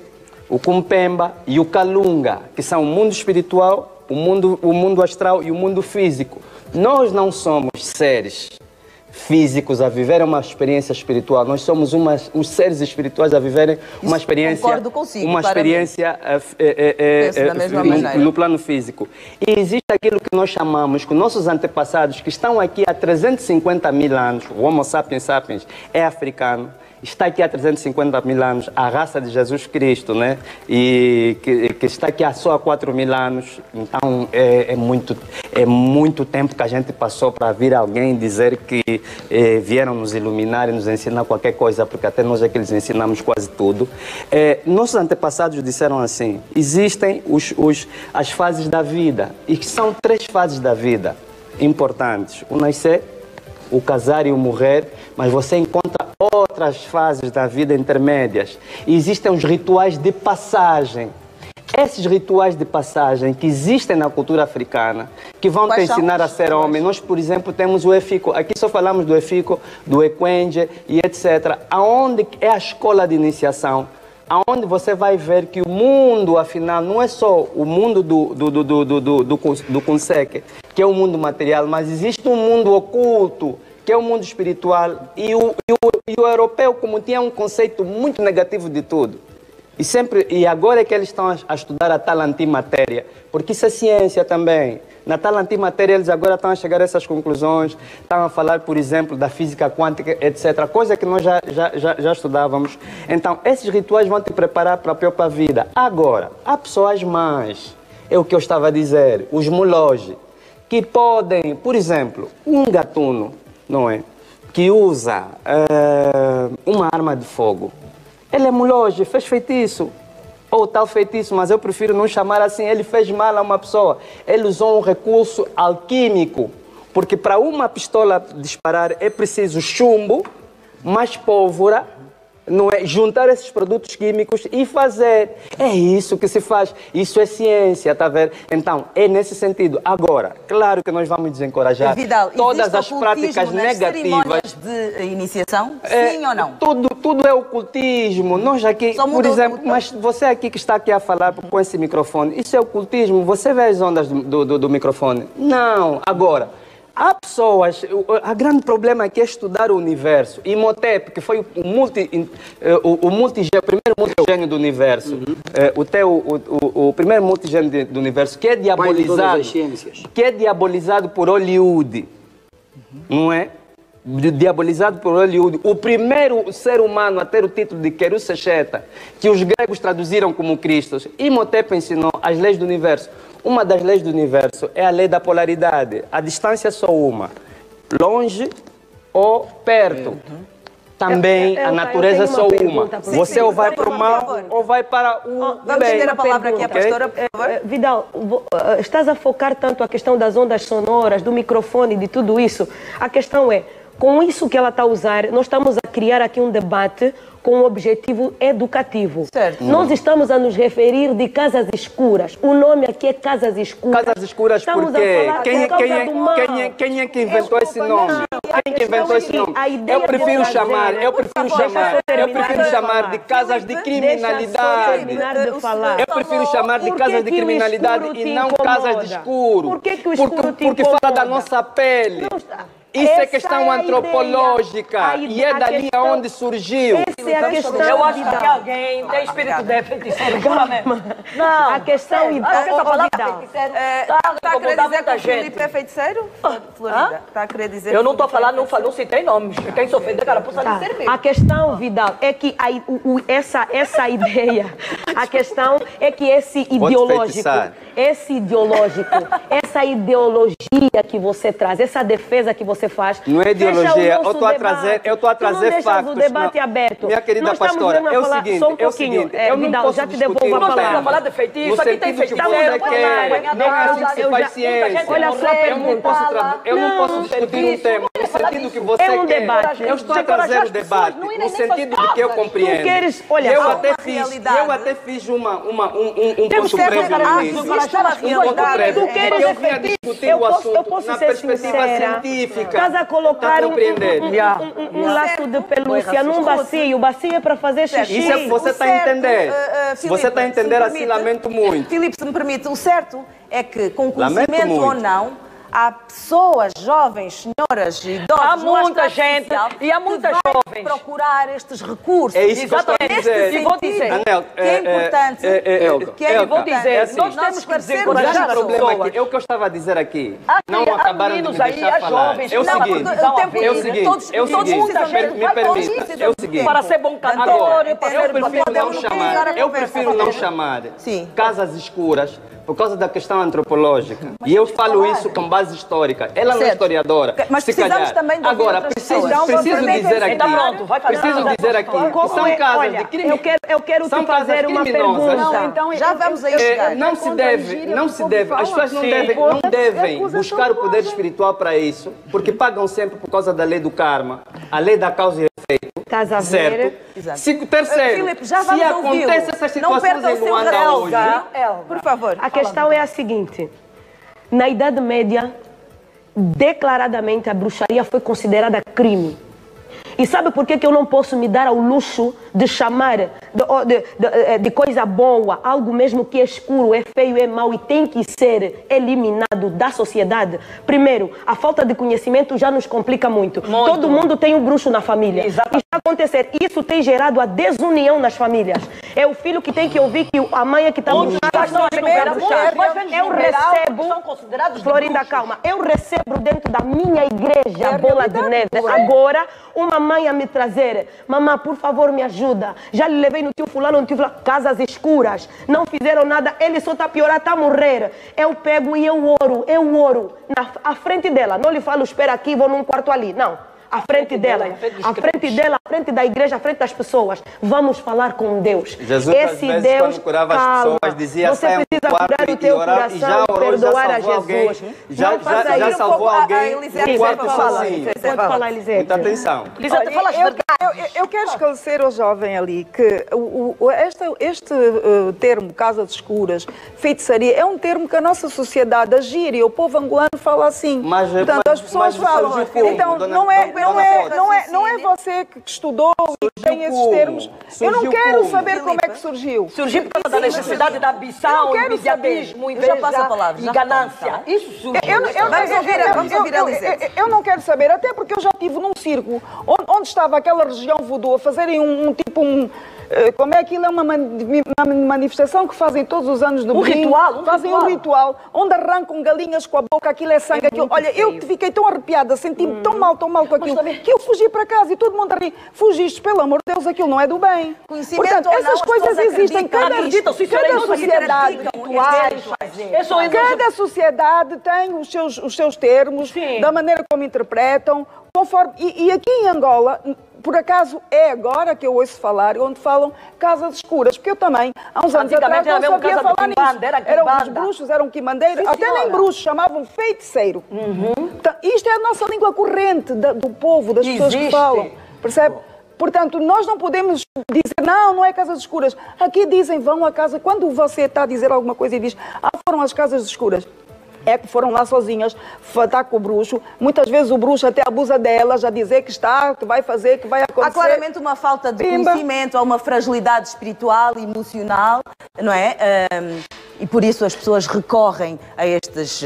o Kumpemba e o Kalunga, que são o mundo espiritual, o mundo astral e o mundo físico. Nós não somos seres físicos a viverem uma experiência espiritual. Nós somos os seres espirituais a viverem uma experiência, concordo consigo, uma experiência no plano físico. E existe aquilo que nós chamamos, que nossos antepassados, que estão aqui há 350 mil anos, o Homo sapiens sapiens é africano, está aqui há 350 mil anos, a raça de Jesus Cristo, né? E que está aqui há só 4 mil anos. Então é muito tempo que a gente passou para vir alguém dizer que vieram nos iluminar e nos ensinar qualquer coisa, porque até nós é que lhes ensinamos quase tudo. Nossos antepassados disseram assim, existem as fases da vida, e que são 3 fases da vida importantes: o nascer, o casar e o morrer, mas você encontra outras fases da vida intermédias. E existem os rituais de passagem. Esses rituais de passagem que existem na cultura africana, que vão te ensinar a ser homem. Nós, por exemplo, temos o Efiko. Aqui só falamos do Efiko, do Ekwenje e etc. Aonde é a escola de iniciação aonde você vai ver que o mundo, afinal, não é só o mundo do Conseque, que é o mundo material, mas existe um mundo oculto, que é o mundo espiritual, e o europeu, como tinha um conceito muito negativo de tudo, e agora é que eles estão a estudar a tal antimatéria, porque isso é ciência também. Na tal antimatéria, eles agora estão a chegar a essas conclusões, estão a falar, por exemplo, da física quântica, etc., coisa que nós já estudávamos. Então, esses rituais vão te preparar para a própria vida. Agora, há pessoas mais, é o que eu estava a dizer, os muloges, que podem, por exemplo, um gatuno, não é? Que usa uma arma de fogo. Ele é muloge, fez feitiço. Ou tal feitiço, mas eu prefiro não chamar assim. Ele fez mal a uma pessoa. Ele usou um recurso alquímico. Porque para uma pistola disparar é preciso chumbo, mais pólvora, não é? Juntar esses produtos químicos e fazer. É isso que se faz. Isso é ciência, tá vendo? Então, é nesse sentido. Agora, claro que nós vamos desencorajar Vidal, todas as práticas negativas. De iniciação? Sim ou não? Tudo é ocultismo. Nós aqui, por exemplo, mas você aqui que está aqui a falar com esse microfone, isso é ocultismo. Você vê as ondas do microfone? Não. Agora, há pessoas, o grande problema aqui é estudar o universo. Imhotep, que foi o primeiro multigênio do universo, o primeiro multigênio do universo, que é diabolizado por Hollywood, não é? Diabolizado por Hollywood. O primeiro ser humano a ter o título de Querus Secheta, que os gregos traduziram como Cristo. Imhotep ensinou as leis do universo. Uma das leis do universo é a lei da polaridade. A distância é só uma. Longe ou perto. Também a natureza é só uma. Você ou vai para o mal ou vai para o bem. Vamos ter a palavra aqui à pastora, por favor. Vidal, estás a focar tanto a questão das ondas sonoras, do microfone, de tudo isso. A questão é, com isso que ela está a usar, nós estamos a criar aqui um debate com um objetivo educativo. Certo. Nós estamos a nos referir de casas escuras. O nome aqui é casas escuras. Casas escuras porque quem é que inventou esse nome? Quem que inventou esse nome? Eu prefiro chamar de casas de criminalidade. Eu prefiro chamar de casas de criminalidade e não casas de escuro. Por que o escuro te Porque fala da nossa pele. Isso é questão antropológica e é dali aonde surgiu. Essa é a questão. Eu acho que alguém tem espírito de feiticeiro. Não, a questão Está a querer dizer que o Filipe é feiticeiro? Florida, está a querer dizer. Eu não estou falando, não citei nomes. Quem se ofender, cara, possa dizer mesmo. A questão, Vidal, é que essa ideia, a questão é que essa ideologia que você traz, essa defesa que você faz. Não é ideologia, eu estou a trazer factos. O debate aberto. Minha querida pastora, é o seguinte, eu não posso já te devolvo a palavra. Falar de feitiço, aqui tem feitiço. Não é assim que se faz ciência. Olha só, eu não posso discutir um tema no sentido que você quer. Debate. Eu estou a trazer o debate no sentido de que eu compreendo. Eu até fiz um ponto prévio no início. Eu vim a discutir o assunto na perspectiva científica. Estás a colocar um laço de pelúcia num bacio. O bacio é para fazer xixi. Isso é que você está a entender. Se você está a entender assim, lamento muito. Filipe, se me permite, o certo é que, com conhecimento ou não, há pessoas, jovens, senhoras, idosos, há muita gente e há muitas jovens procurar estes recursos. É isso que eu estou a dizer. E vou dizer, Anel, que é importante. Vou dizer, nós temos que desencorajar as pessoas. É o que eu estava a dizer aqui. Não acabaram de me deixar falar. É o seguinte, para ser bom cantor, eu prefiro não chamar casas escuras por causa da questão antropológica. E eu falo isso com base histórica. Ela não é historiadora. Mas precisamos também de agora, preciso dizer aqui. Preciso dizer aqui. São casas de crime. Eu quero te fazer uma pergunta. Já vamos aí chegar. Não se deve. As pessoas não devem buscar o poder espiritual para isso, porque pagam sempre por causa da lei do karma, a lei da causa e efeito. Estás a ver? Terceiro, Filipe, já se acontece essas situações em Luanda hoje, por favor. A questão é a seguinte: na Idade Média, declaradamente a bruxaria foi considerada crime. E sabe por que eu não posso me dar ao luxo de chamar de coisa boa, algo mesmo que é escuro, é feio, é mau e tem que ser eliminado da sociedade? Primeiro, a falta de conhecimento já nos complica muito. Todo mundo tem um bruxo na família. Exatamente. Isso acontecer, isso tem gerado a desunião nas famílias. É o filho que tem que ouvir que a mãe é que está bruxada. Eu recebo, Florinda, calma, eu recebo dentro da minha igreja a bola de neve. Agora, uma mãe a me trazer, mamãe, por favor, me ajuda. Já lhe levei no tio fulano, casas escuras, não fizeram nada, ele só está a piorar, está a morrer. Eu pego e eu oro à frente dela. Não lhe falo, espera aqui, vou num quarto ali. Não. À frente dela, à frente da igreja, à frente das pessoas. Vamos falar com Deus. Jesus, esse às vezes, Deus, quando curava as pessoas, dizia, você precisa curar o teu coração e perdoar a Jesus. Já salvou alguém no quarto sozinho. Pode falar, Elisete. Muita atenção. Elisete, fala as verdades. Eu quero esclarecer ao jovem ali que este termo, casas escuras, feitiçaria, é um termo que a nossa sociedade, a gíria, o povo angolano fala assim. Portanto, as pessoas falam. Então, não é você que estudou e tem esses termos. Eu não quero saber como é que surgiu. Surgiu por causa da necessidade da ambição, imediatismo, inveja e ganância. Isso surgiu. Vamos ouvir a Elisete. Eu não quero saber, até porque eu já estive num circo onde estava aquela região voodoo a fazerem como é aquilo? É uma manifestação que fazem todos os anos no Benin. Fazem um ritual onde arrancam galinhas com a boca, aquilo é sangue. Olha, eu fiquei tão arrepiada, senti-me tão mal com aquilo, que eu fugi para casa e todo mundo a rir. Fugiste, pelo amor de Deus, aquilo não é do bem. Portanto, essas coisas existem. Cada sociedade tem os seus termos, da maneira como interpretam, conforme. E aqui em Angola, por acaso é agora que eu ouço falar, onde falam casas escuras, porque eu também, há uns anos atrás, não sabia falar nisso. Eram os bruxos, eram quimbandeiros, até nem bruxos, chamavam feiticeiro. Então, isto é a nossa língua corrente do povo, das pessoas que falam, percebe? Portanto, nós não podemos dizer, não é casas escuras. Aqui dizem, vão à casa, quando você está a dizer alguma coisa e diz, foram às casas escuras. É que foram lá sozinhas, fatar com o bruxo. Muitas vezes o bruxo até abusa delas, a dizer que que vai fazer, que vai acontecer. Há claramente uma falta de conhecimento, há uma fragilidade espiritual e emocional, não é? E por isso as pessoas recorrem a estas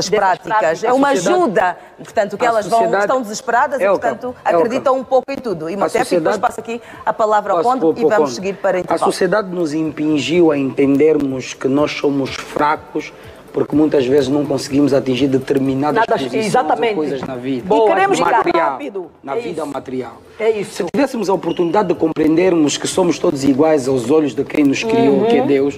práticas. É uma ajuda. Portanto, que elas estão desesperadas e, portanto, acreditam um pouco em tudo. E até depois passo aqui a palavra ao Conde e vamos seguir para a intervalo. A sociedade nos impingiu a entendermos que nós somos fracos, porque muitas vezes não conseguimos atingir determinadas posições ou coisas na vida. E queremos material, rápido. Na vida material. É isso. Se tivéssemos a oportunidade de compreendermos que somos todos iguais aos olhos de quem nos criou, que é Deus,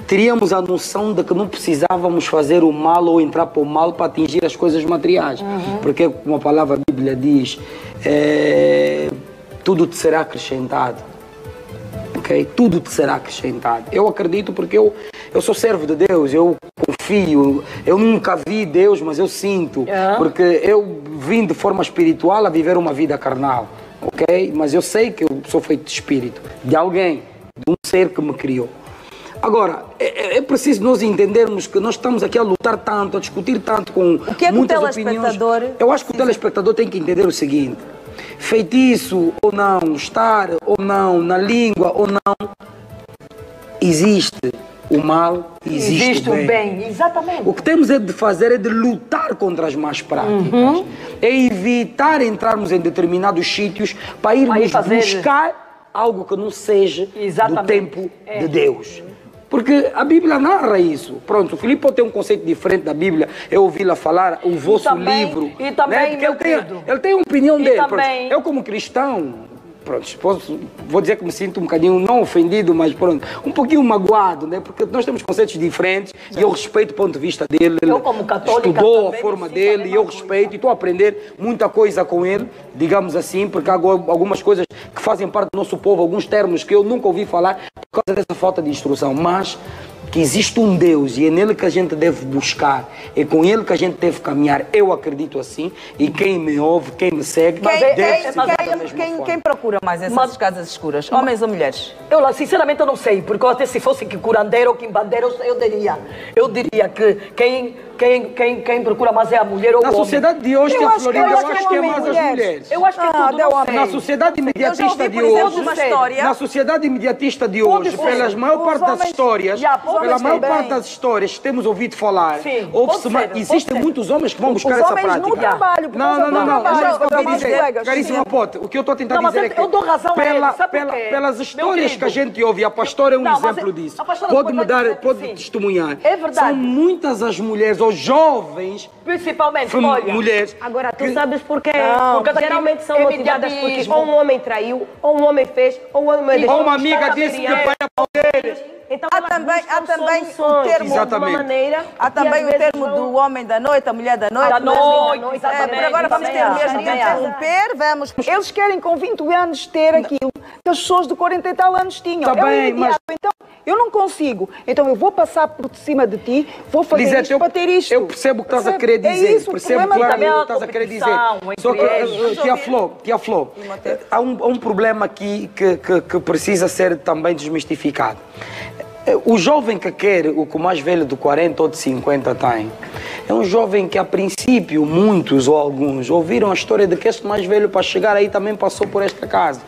teríamos a noção de que não precisávamos fazer o mal ou entrar para o mal para atingir as coisas materiais. Porque, como a palavra da Bíblia diz, tudo te será acrescentado. Okay? Tudo te será acrescentado. Eu acredito porque eu sou servo de Deus, eu confio, eu nunca vi Deus, mas eu sinto, porque eu vim de forma espiritual a viver uma vida carnal, ok? Mas eu sei que eu sou feito de espírito, de alguém, de um ser que me criou. Agora, é preciso nós entendermos que nós estamos aqui a lutar tanto, a discutir tanto com muitas opiniões. Eu acho que o telespectador tem que entender o seguinte: feitiço ou não, estar ou não, na língua ou não, existe o mal, existe o bem. Exatamente. O que temos de fazer é de lutar contra as más práticas. É evitar entrarmos em determinados sítios para irmos buscar algo que não seja do tempo de Deus. Porque a Bíblia narra isso. Pronto, o Filipe tem um conceito diferente da Bíblia. Eu ouvi-la falar, o vosso livro. E também, né? Ele tem uma opinião dele. Eu, como cristão, vou dizer que me sinto um bocadinho, não ofendido, mas pronto, um pouquinho magoado, né? Porque nós temos conceitos diferentes e eu respeito o ponto de vista dele. Eu, como católica, estudou a forma dele e eu respeito e estou a aprender muita coisa com ele, digamos assim, porque há algumas coisas que fazem parte do nosso povo, alguns termos que eu nunca ouvi falar por causa dessa falta de instrução, mas que existe um Deus e é nele que a gente deve buscar, é com ele que a gente deve caminhar. Eu acredito assim, e quem me ouve, quem me segue, quem procura mais essas casas escuras? Homens ou mulheres? Eu, sinceramente, eu não sei, porque até se fosse que curandeiro ou quimbandeiro, eu diria que quem quem procura mais é a mulher ou o homem. Na sociedade de hoje, Tia Florinda, eu acho que é mais as mulheres. Eu acho que é tudo na sociedade imediatista de hoje, na sociedade imediatista de hoje, pela maior parte das histórias, pela maior parte das histórias que temos ouvido falar, existem muitos homens que vão buscar essa prática. No trabalho, não, caríssima Pote, o que eu estou a tentar dizer é que, eu dou razão pelas histórias que a gente ouve, a pastora é um exemplo disso, pode testemunhar. É verdade. São muitas as mulheres, ou jovens, principalmente, mulheres. Agora, tu sabes porquê? Porque geralmente são motivadas porque ou um homem traiu, ou um homem fez, ou um homem deixou. Ou uma amiga disse que vai a então, há também o termo, há também o termo do homem da noite, a mulher da noite. Da noite, exatamente. Por agora vamos ter mesmo que interromper, vamos. Eles querem com 20 anos ter aquilo que as pessoas de 40 e tal anos tinham. Tá bem, mas... Então, eu não consigo. Então, eu vou passar por cima de ti, vou fazer Lisete, isto para ter isto. Eu percebo o que estás a querer dizer. É isso, percebo claramente o que estás a querer dizer. Só que, Tia Flor, há um problema aqui que precisa ser também desmistificado. O jovem que quer o que o mais velho de 40 ou de 50 tem, é um jovem que a princípio, muitos ou alguns, ouviram a história de que este mais velho para chegar aí também passou por esta casa.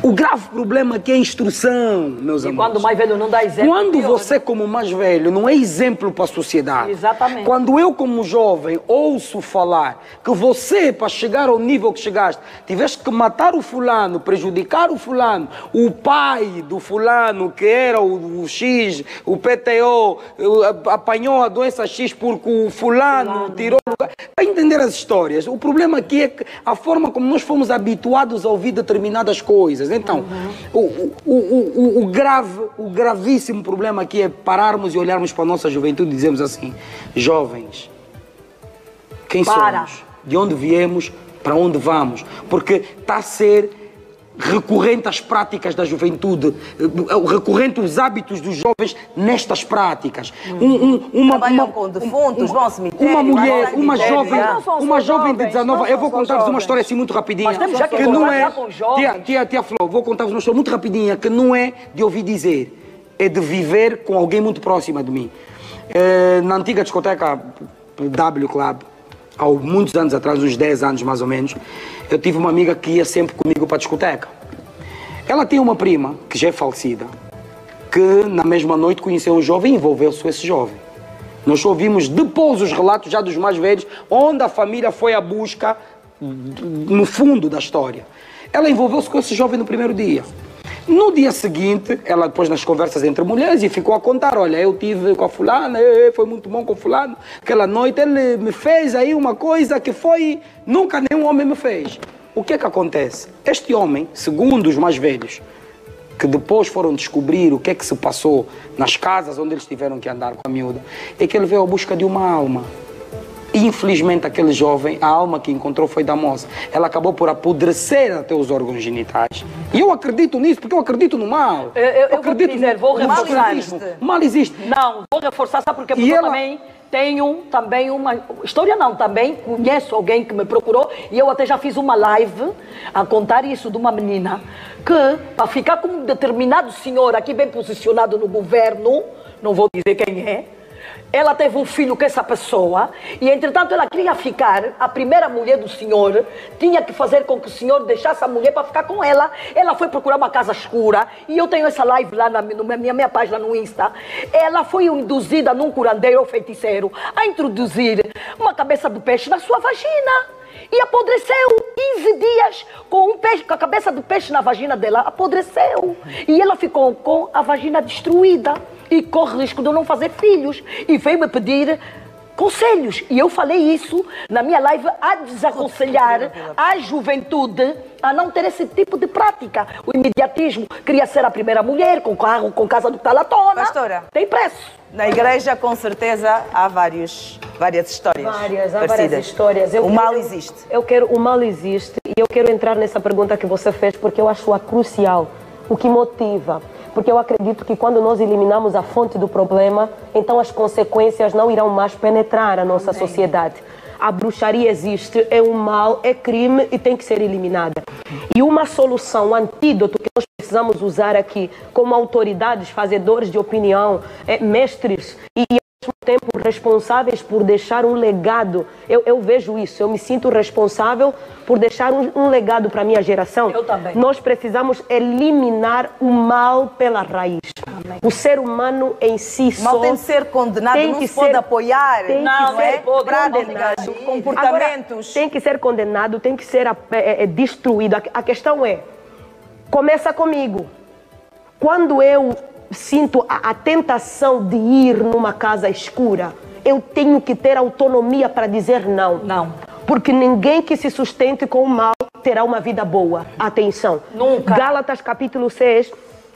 O grave problema aqui é a instrução, meus amigos. E quando o mais velho não dá exemplo... Quando você, como mais velho, não é exemplo para a sociedade. Exatamente. Quando eu, como jovem, ouço falar que você, para chegar ao nível que chegaste, tiveste que matar o fulano, prejudicar o fulano, o pai do fulano, que era o X, o PTO, apanhou a doença X porque o fulano tirou... Para entender as histórias, o problema aqui é que a forma como nós fomos habituados a ouvir determinadas coisas. Então, o gravíssimo problema aqui é pararmos e olharmos para a nossa juventude e dizermos assim: jovens, quem somos? De onde viemos? Para onde vamos? Porque está a ser recorrente as práticas da juventude, recorrente os hábitos dos jovens nestas práticas. Trabalham com defuntos, vão ao cemitério. Uma mulher, uma jovem de 19 anos, eu vou contar-vos uma história assim muito rapidinha. Mas temos já que não é, com jovens. Tia Flor, vou contar-vos uma história muito rapidinha, que não é de ouvir dizer, é de viver com alguém muito próxima de mim. Na antiga discoteca W Club, há muitos anos atrás, uns 10 anos mais ou menos, eu tive uma amiga que ia sempre comigo para a discoteca. Ela tinha uma prima, que já é falecida, que na mesma noite conheceu um jovem e envolveu-se com esse jovem. Nós ouvimos depois os relatos já dos mais velhos, onde a família foi à busca no fundo da história. Ela envolveu-se com esse jovem no primeiro dia. No dia seguinte, ela depois nas conversas entre mulheres e ficou a contar: olha, eu tive com a fulana, foi muito bom com o fulano, aquela noite ele me fez aí uma coisa que nunca nenhum homem me fez. O que é que acontece? Este homem, segundo os mais velhos, que depois foram descobrir o que é que se passou nas casas onde eles tiveram que andar com a miúda, é que ele veio à busca de uma alma. Infelizmente, aquele jovem, a alma que encontrou foi da moça. Ela acabou por apodrecer até os órgãos genitais. E eu acredito nisso, porque eu acredito no mal. Eu acredito vou dizer, vou reforçar. O mal existe. Não, vou reforçar, sabe porque eu também tenho uma... História não, também conheço alguém que me procurou e eu até já fiz uma live a contar isso de uma menina que, para ficar com um determinado senhor aqui bem posicionado no governo, não vou dizer quem é, ela teve um filho com essa pessoa e, entretanto, ela queria ficar, a primeira mulher do senhor, tinha que fazer com que o senhor deixasse a mulher para ficar com ela. Ela foi procurar uma casa escura e eu tenho essa live lá na minha página no Insta. Ela foi induzida num curandeiro ou feiticeiro a introduzir uma cabeça de peixe na sua vagina. E apodreceu 15 dias com a cabeça do peixe na vagina dela, apodreceu. E ela ficou com a vagina destruída e corre risco de não fazer filhos. E veio me pedir conselhos. E eu falei isso na minha live a desaconselhar a juventude a não ter esse tipo de prática. O imediatismo, queria ser a primeira mulher, com carro, com casa do talatona. Pastora, tem preço. Na igreja, com certeza, há várias histórias. Há várias histórias. O mal existe. O mal existe e eu quero entrar nessa pergunta que você fez porque eu acho-a crucial. O que motiva? Porque eu acredito que quando nós eliminamos a fonte do problema, então as consequências não irão mais penetrar a nossa sociedade. A bruxaria existe, é um mal, é crime e tem que ser eliminada. E uma solução, um antídoto que nós precisamos usar aqui como autoridades, fazedores de opinião, mestres e tempo responsáveis por deixar um legado. Eu vejo isso, eu me sinto responsável por deixar um legado para a minha geração. Eu também. Nós precisamos eliminar o mal pela raiz. Amém. O ser humano em si só... O mal tem de ser condenado, não se pode apoiar. Não é? Práticas, comportamentos. Agora, tem que ser condenado, tem que ser destruído. A questão é, começa comigo. Quando eu sinto a tentação de ir numa casa escura, eu tenho que ter autonomia para dizer não. Não. Porque ninguém que se sustente com o mal terá uma vida boa. Atenção. Nunca. Gálatas capítulo 6,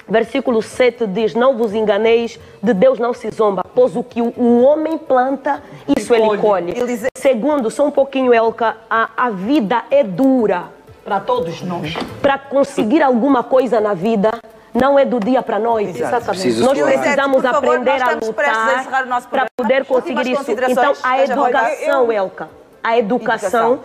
versículo 7 diz: não vos enganeis, de Deus não se zomba, pois o que o homem planta, isso ele colhe. Segundo, só um pouquinho, Elka, a vida é dura. Para todos nós. Para conseguir alguma coisa na vida, não é do dia para a noite. Exatamente. Nós precisamos aprender a lutar para poder conseguir isso. Então, a educação, Elka, a educação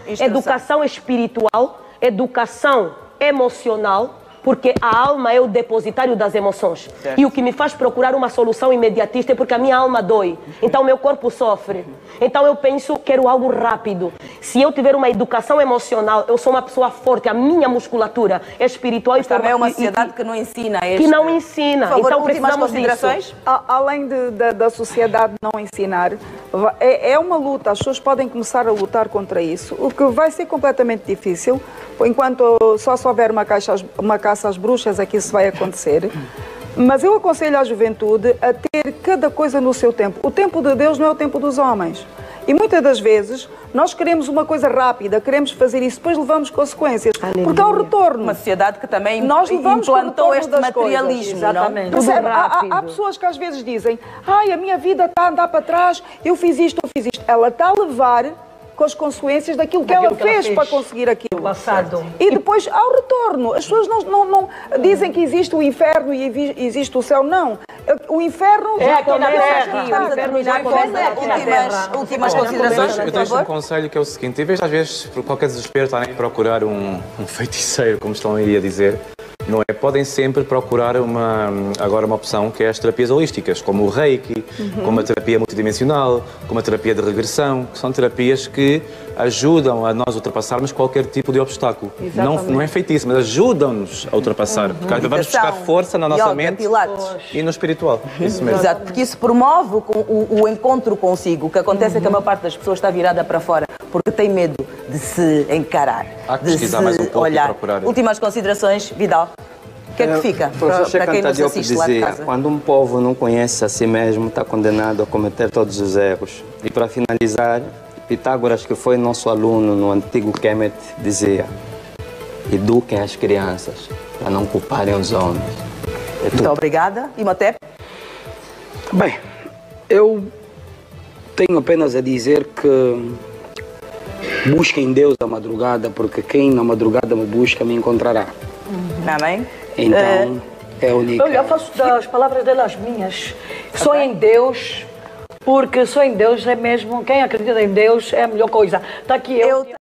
espiritual, educação emocional, porque a alma é o depositário das emoções. Certo. E o que me faz procurar uma solução imediatista é porque a minha alma dói. Então, meu corpo sofre. Então, eu penso, quero algo rápido. Se eu tiver uma educação emocional, eu sou uma pessoa forte, a minha musculatura é espiritual. Mas também é uma sociedade que não ensina. Que não ensina. Por favor, então, últimas precisamos considerações? disso. Além da sociedade não ensinar, é uma luta. As pessoas podem começar a lutar contra isso, o que vai ser completamente difícil. Enquanto só se houver uma caça às bruxas é que isso vai acontecer. Mas eu aconselho à juventude a ter cada coisa no seu tempo. O tempo de Deus não é o tempo dos homens. E muitas das vezes nós queremos uma coisa rápida, queremos fazer isso, depois levamos consequências. Aleluia. Porque há o retorno. Uma sociedade que também nós implantou este materialismo. Exatamente. Há pessoas que às vezes dizem: ai, a minha vida está a andar para trás, eu fiz isto, eu fiz isto. Ela está a levar com as consequências daquilo que ela fez para conseguir aquilo. Passado. E depois há o retorno. As pessoas não dizem que existe o inferno e existe o céu. Não. O inferno é aqui na terra. Estamos a terminar com últimas considerações. Eu deixo um conselho que é o seguinte: em vez de, às vezes, por qualquer desespero, estarem a procurar um feiticeiro, como estão aí a dizer, não é? Podem sempre procurar agora uma opção que é as terapias holísticas, como o Reiki, como a terapia multidimensional, como a terapia de regressão, que são terapias que ajudam a nós ultrapassarmos qualquer tipo de obstáculo. Não é feitiço, mas ajudam-nos a ultrapassar. Porque vamos buscar força na nossa mente e no espiritual. Isso mesmo. Exato, porque isso promove o encontro consigo. O que acontece é que a maior parte das pessoas está virada para fora, porque tem medo de se encarar, há que de pesquisar se mais um pouco olhar. E procurar. Últimas considerações, Vidal. O que é que fica para quem nos assiste lá de casa? Quando um povo não conhece a si mesmo, está condenado a cometer todos os erros. E para finalizar, Pitágoras, que foi nosso aluno no antigo Kemet, dizia: eduquem as crianças para não culparem os homens. Muito obrigada. Imhotep? Bem, eu tenho apenas a dizer que busquem Deus à madrugada, porque quem na madrugada me busca me encontrará. Amém? Então, é a única. Eu faço das palavras dela as minhas. Só em Deus, porque só em Deus é mesmo, quem acredita em Deus é a melhor coisa. Está aqui eu